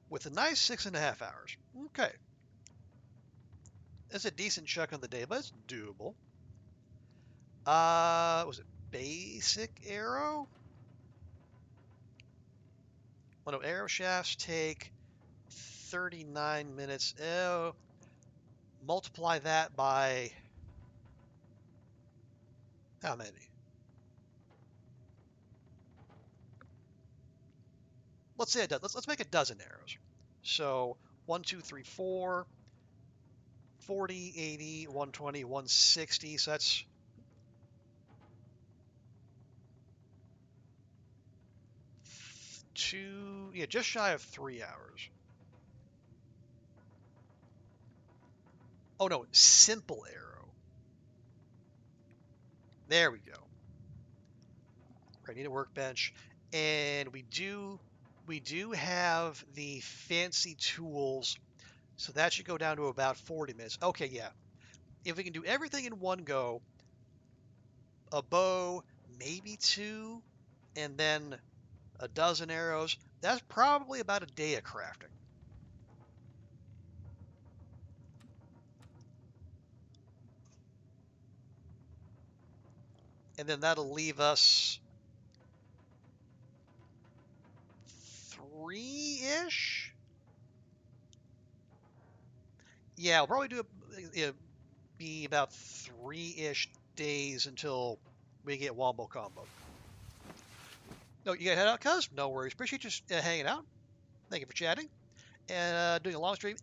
With a nice 6.5 hours. Okay. It's a decent chunk of the day, but it's doable. Was it basic arrow? Well, no, arrow shafts take 39 minutes. Oh, multiply that by how many? Let's say a dozen. Let's make a dozen arrows. So 1, 2, 3, 4, 40, 80, 120, 160. So that's two, yeah, just shy of 3 hours. Oh no, simple arrow. There we go. I need a workbench, and we do have the fancy tools, so that should go down to about 40 minutes. Okay, yeah. If we can do everything in one go, a bow, maybe two, and then a dozen arrows, that's probably about a day of crafting. And then that'll leave us three-ish? Yeah, we'll probably be about three-ish days until we get Wombo Combo. No, you gotta head out, cuz? No worries. Appreciate you hanging out. Thank you for chatting. And doing a long stream?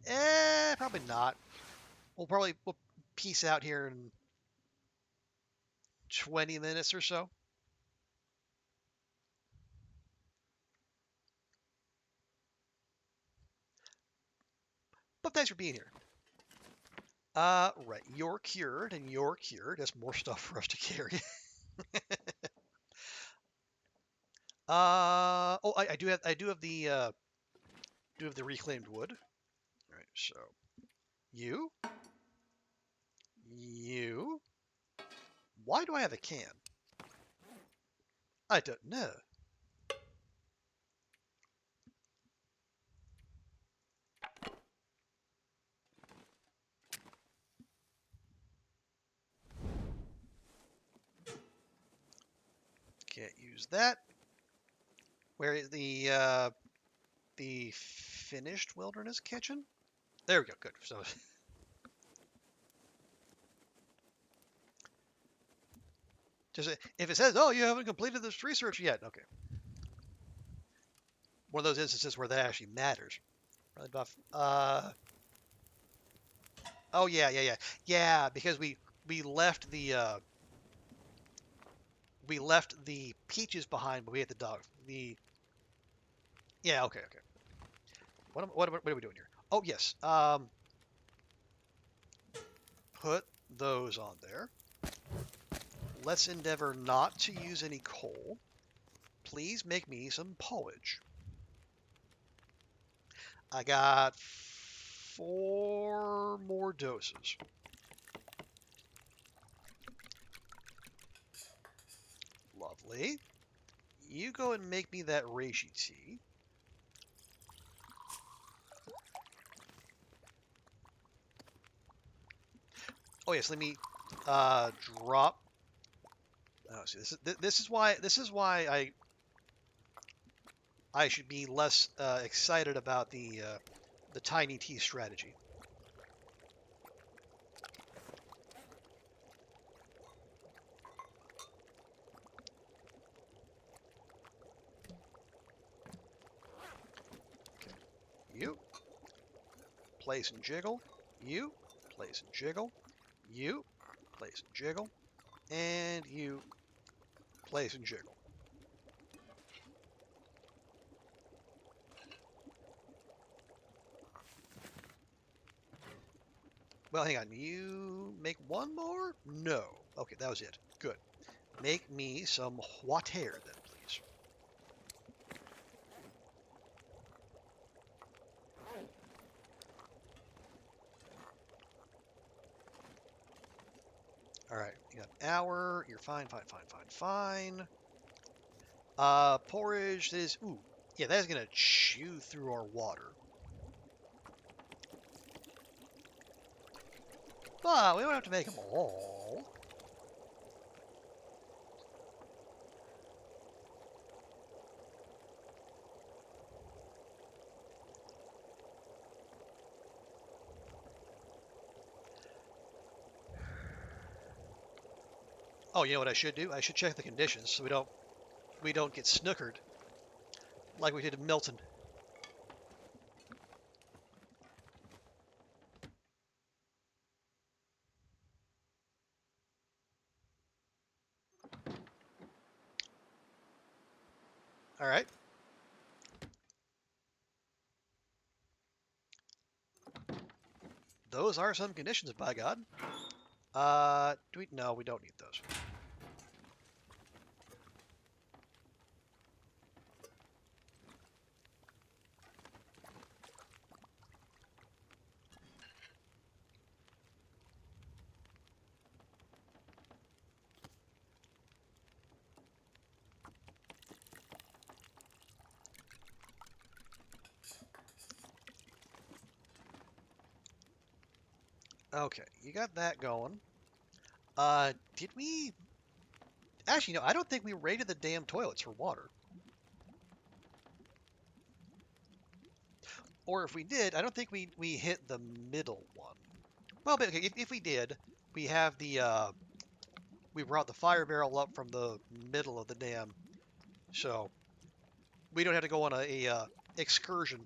Probably not. We'll peace out here in 20 minutes or so. But thanks for being here. Right. You're cured and you're cured. That's more stuff for us to carry. Oh, I do have the reclaimed wood. All right. So you, you. Why do I have a can? I don't know. Can't use that. Where is the finished wilderness kitchen? There we go. Good. So just if it says, "Oh, you haven't completed this research yet," okay. One of those instances where that actually matters. Really buff. Oh yeah. Because we left the peaches behind, but we had the dog. Okay. What are we doing here? Oh yes. Put those on there. Let's endeavor not to use any coal. Please make me some porridge. I got 4 more doses. Lovely. You go and make me that reishi tea. Oh yes, let me drop. Oh, see, this is why I should be less excited about the tiny tea strategy. Okay. You place and jiggle. You place and jiggle. You place and jiggle. And you place and jiggle. Well, hang on. You make one more? No. Okay, that was it. Good. Make me some water then, please. All right, you got an hour. You're fine, fine, fine, fine, fine. Porridge is, ooh, yeah, that is gonna chew through our water. But we don't have to make them all. Oh, you know what I should do? I should check the conditions so we don't get snookered like we did in Milton. All right. Those are some conditions, by God. Do we? No, we don't need those. Okay, you got that going. Did we? Actually, no, I don't think we raided the damn toilets for water. Or if we did, I don't think we hit the middle one. Well, but okay, if we did, we have the we brought the fire barrel up from the middle of the dam, so we don't have to go on a excursion.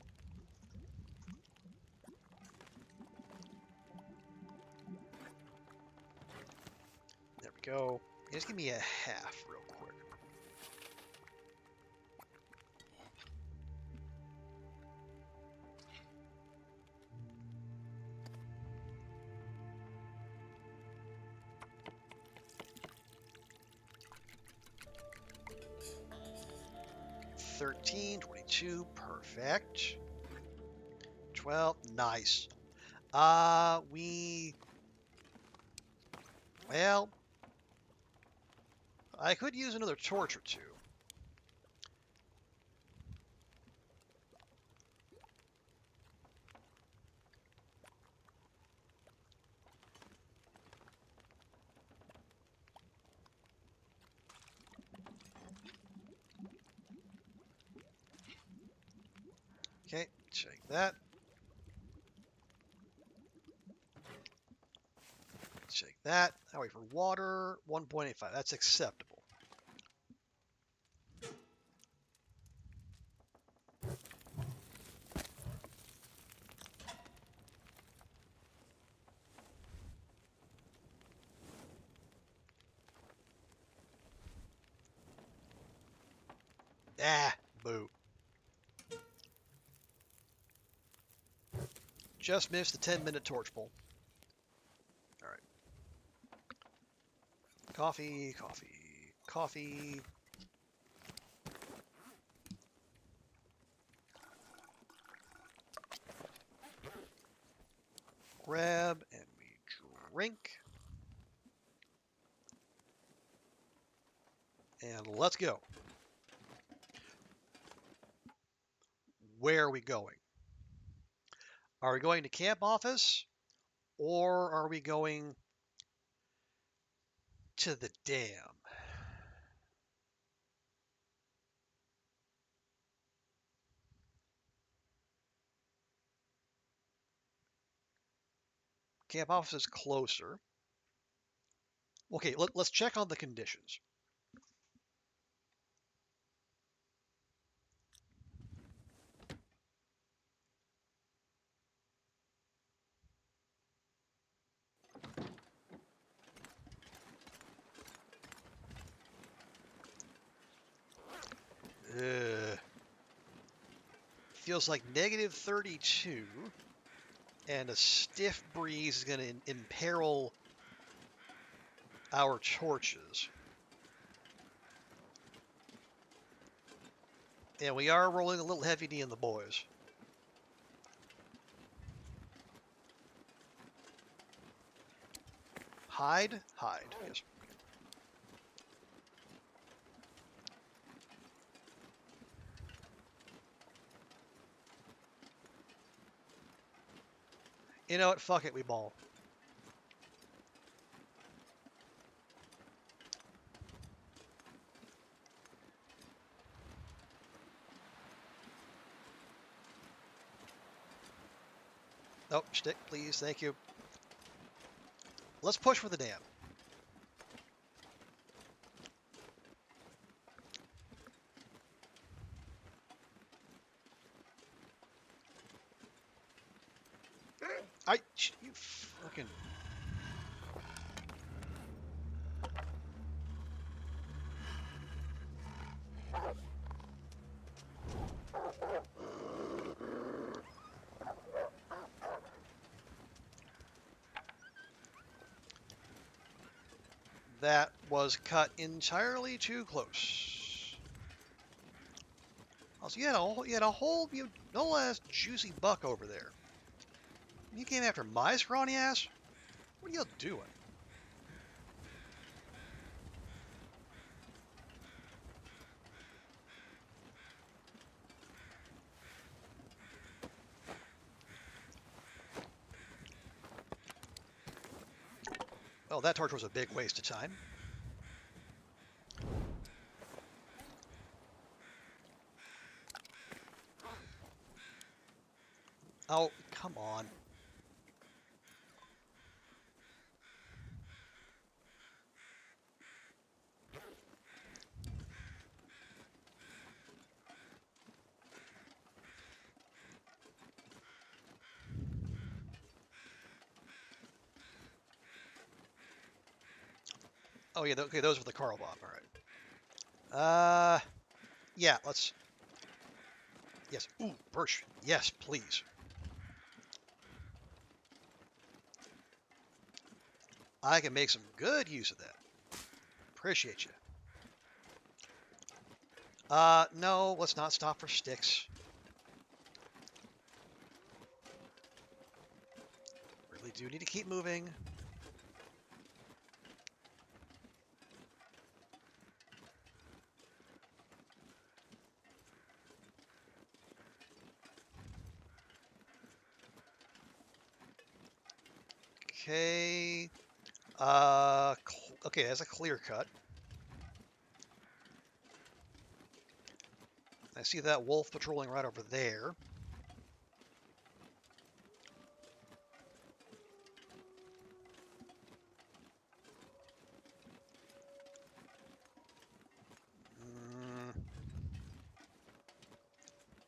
There we go. Just give me a half real quick. $13, $22, perfect. 12, nice. Well, I could use another torch or two. Okay, check that. Check that. That way for water, 1.85. That's acceptable. Ah, boo. Just missed the 10-minute torch pull. All right. Coffee, coffee, coffee. grab and we drink. And let's go. Where are we going? Are we going to camp office or are we going to the dam? Camp office is closer. Okay, let's check on the conditions. Feels like negative 32, and a stiff breeze is going to imperil our torches. And we are rolling a little heavy D in the boys. Hide? Hide, yes. You know what? Fuck it, we ball. Nope, stick, please, thank you. Let's push for the dam. You fucking... That was cut entirely too close. Also, you had a whole, no ass juicy buck over there. You came after my scrawny ass? What are you doing? Well, that torch was a big waste of time. Oh, come on. Oh, yeah, okay, those were the Carl Bomb, all right. Yeah, let's... Yes, ooh, birch. Yes, please. I can make some good use of that. Appreciate you. No, let's not stop for sticks. Really do need to keep moving. Okay. Okay, that's a clear cut. I see that wolf patrolling right over there.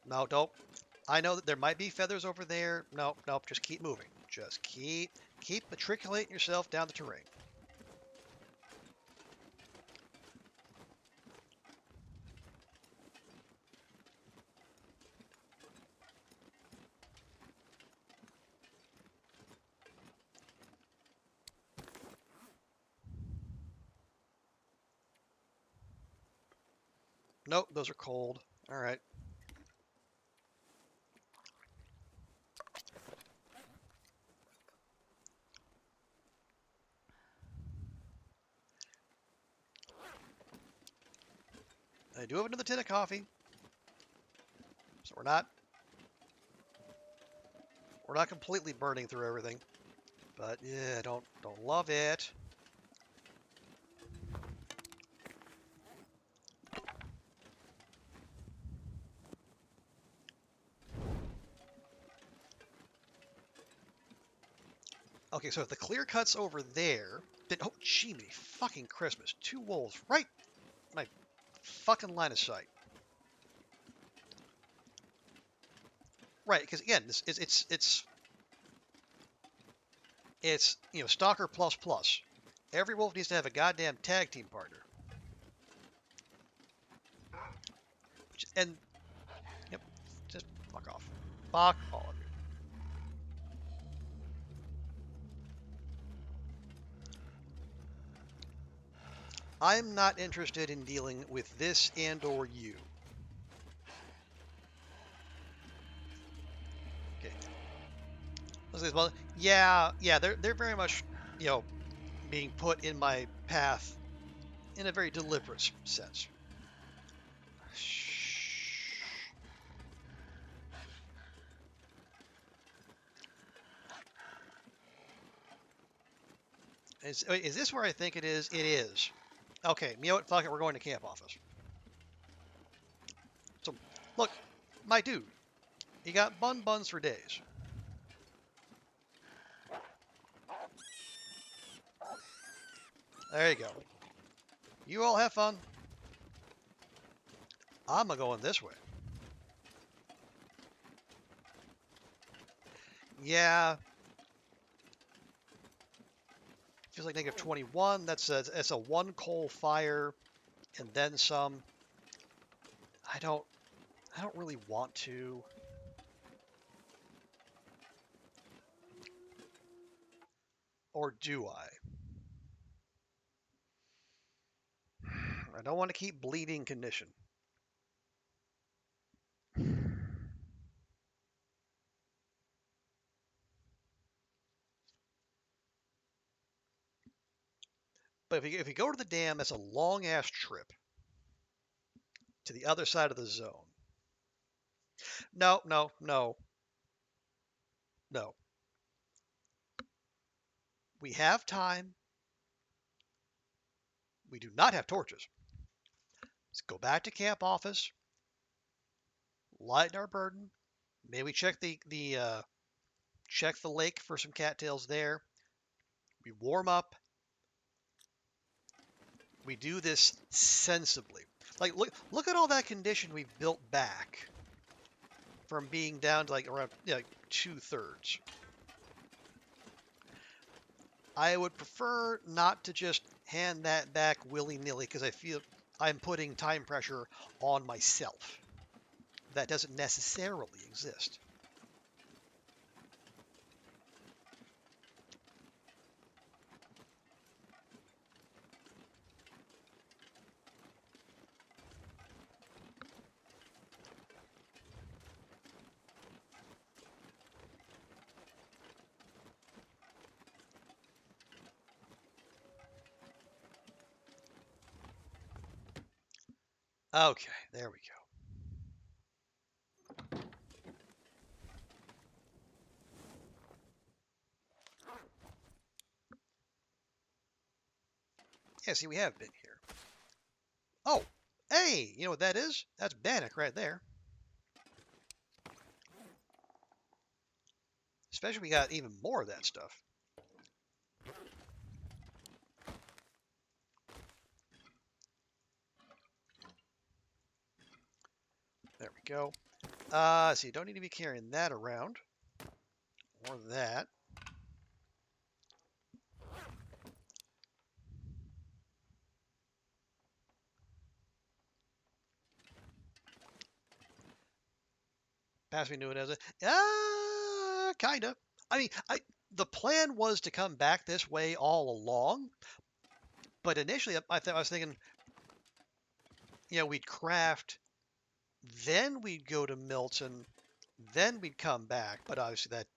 No, don't. I know that there might be feathers over there. Nope, nope. Just keep moving. Just keep matriculating yourself down the terrain. Nope, those are cold. All right. I do have another tin of coffee, so we're not completely burning through everything. But yeah, don't love it. Okay, so if the clear cut's over there, then oh gee, fucking Christmas, 2 wolves right in my fucking line of sight. Right, because again, this it's stalker plus plus. Every wolf needs to have a goddamn tag team partner. And yep, just fuck off. Fuck all of you. I'm not interested in dealing with this and or you. Okay. Well, yeah, they're very much, you know, being put in my path in a very deliberate sense. Is this where I think it is? It is. Okay, you know what? Fuck it, we're going to camp office. So, look, my dude, you got buns for days. There you go. You all have fun. I'm going this way. Yeah. Feels like negative 21. That's a 1 coal fire and then some. I don't really want to. Or do I? I don't want to keep bleeding condition. But if you go to the dam, that's a long ass trip to the other side of the zone. No, no, no, no. We have time. We do not have torches. Let's go back to camp office, lighten our burden. Maybe check check the lake for some cattails there. We warm up. We do this sensibly. Like look at all that condition we've built back from being down to like around 2/3. I would prefer not to just hand that back willy-nilly because I feel I'm putting time pressure on myself. That doesn't necessarily exist. Okay, there we go. Yeah, see, we have been here. Oh, hey, you know what that is? That's Bannock right there. Especially we got even more of that stuff. There we go. So you don't need to be carrying that around. Or that. Pass me new it as a kinda. I mean, the plan was to come back this way all along, but initially I was thinking, we'd craft, then we'd go to Milton, then we'd come back. But obviously that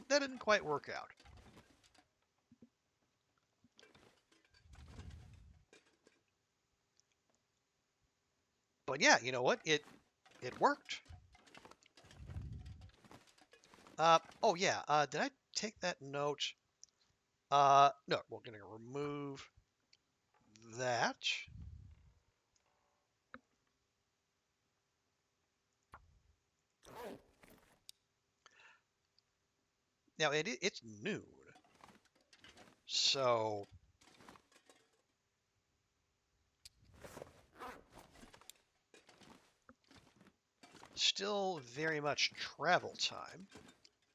didn't quite work out. But yeah, you know what? It worked. Oh yeah. Did I take that note? No, we're gonna remove that. Now it's noon, so still very much travel time,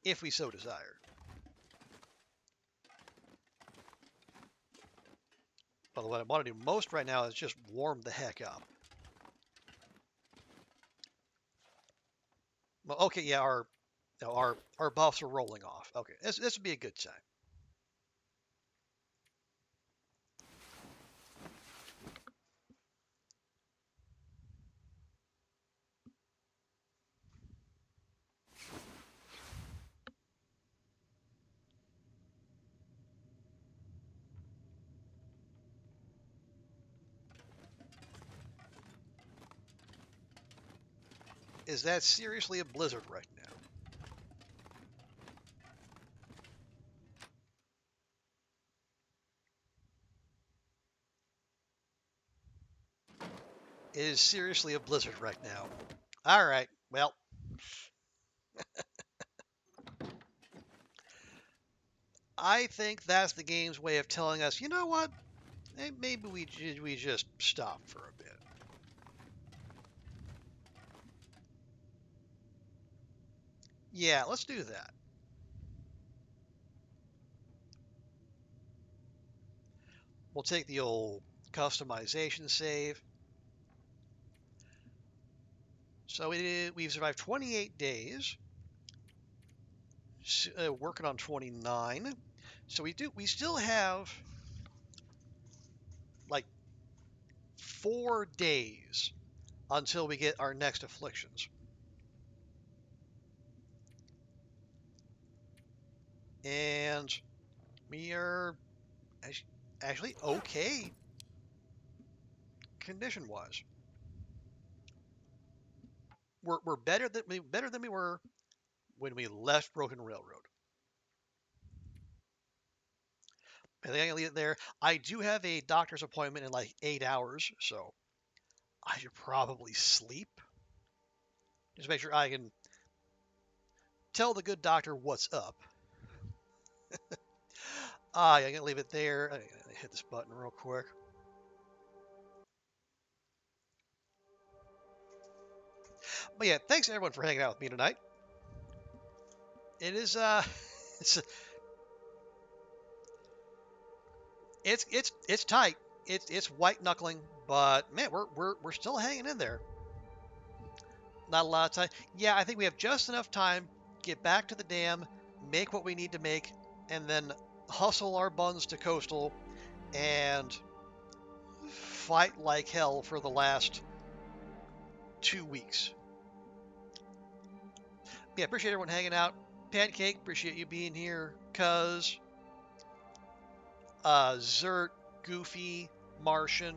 if we so desire. But what I want to do most right now is just warm the heck up. Well, okay, yeah, our buffs are rolling off. Okay, this would be a good sign. Is that seriously a blizzard right now? It is seriously a blizzard right now. All right, well, I think that's the game's way of telling us, you know what? Maybe we just stop for a bit. Yeah, let's do that. We'll take the old customization save. So we've survived 28 days, working on 29. So we still have like 4 days until we get our next afflictions. And we are actually okay condition wise. We're better than we were when we left Broken Railroad. I think I can leave it there. I do have a doctor's appointment in like 8 hours, so I should probably sleep. Just make sure I can tell the good doctor what's up. I'm gonna leave it there. I'm gonna hit this button real quick. But yeah, thanks everyone for hanging out with me tonight. It is it's it's tight. It's white knuckling, but man, we're still hanging in there. Not a lot of time. Yeah, I think we have just enough time. Get back to the dam, make what we need to make, and then hustle our buns to coastal and fight like hell for the last 2 weeks. Yeah, appreciate everyone hanging out. Pancake, appreciate you being here. Cuz, Zert, Goofy, Martian.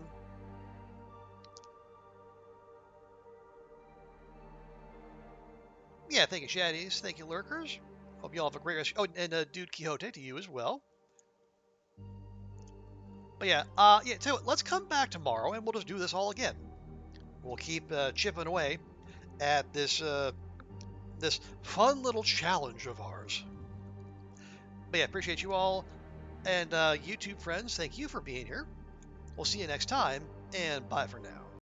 Yeah, thank you, Shaddies. Thank you, Lurkers. Hope you all have a great rest. Oh, and Dude Quixote to you as well. But yeah, tell you what, let's come back tomorrow and we'll just do this all again. We'll keep chipping away at this fun little challenge of ours. But yeah, appreciate you all. And YouTube friends, thank you for being here. We'll see you next time, and bye for now.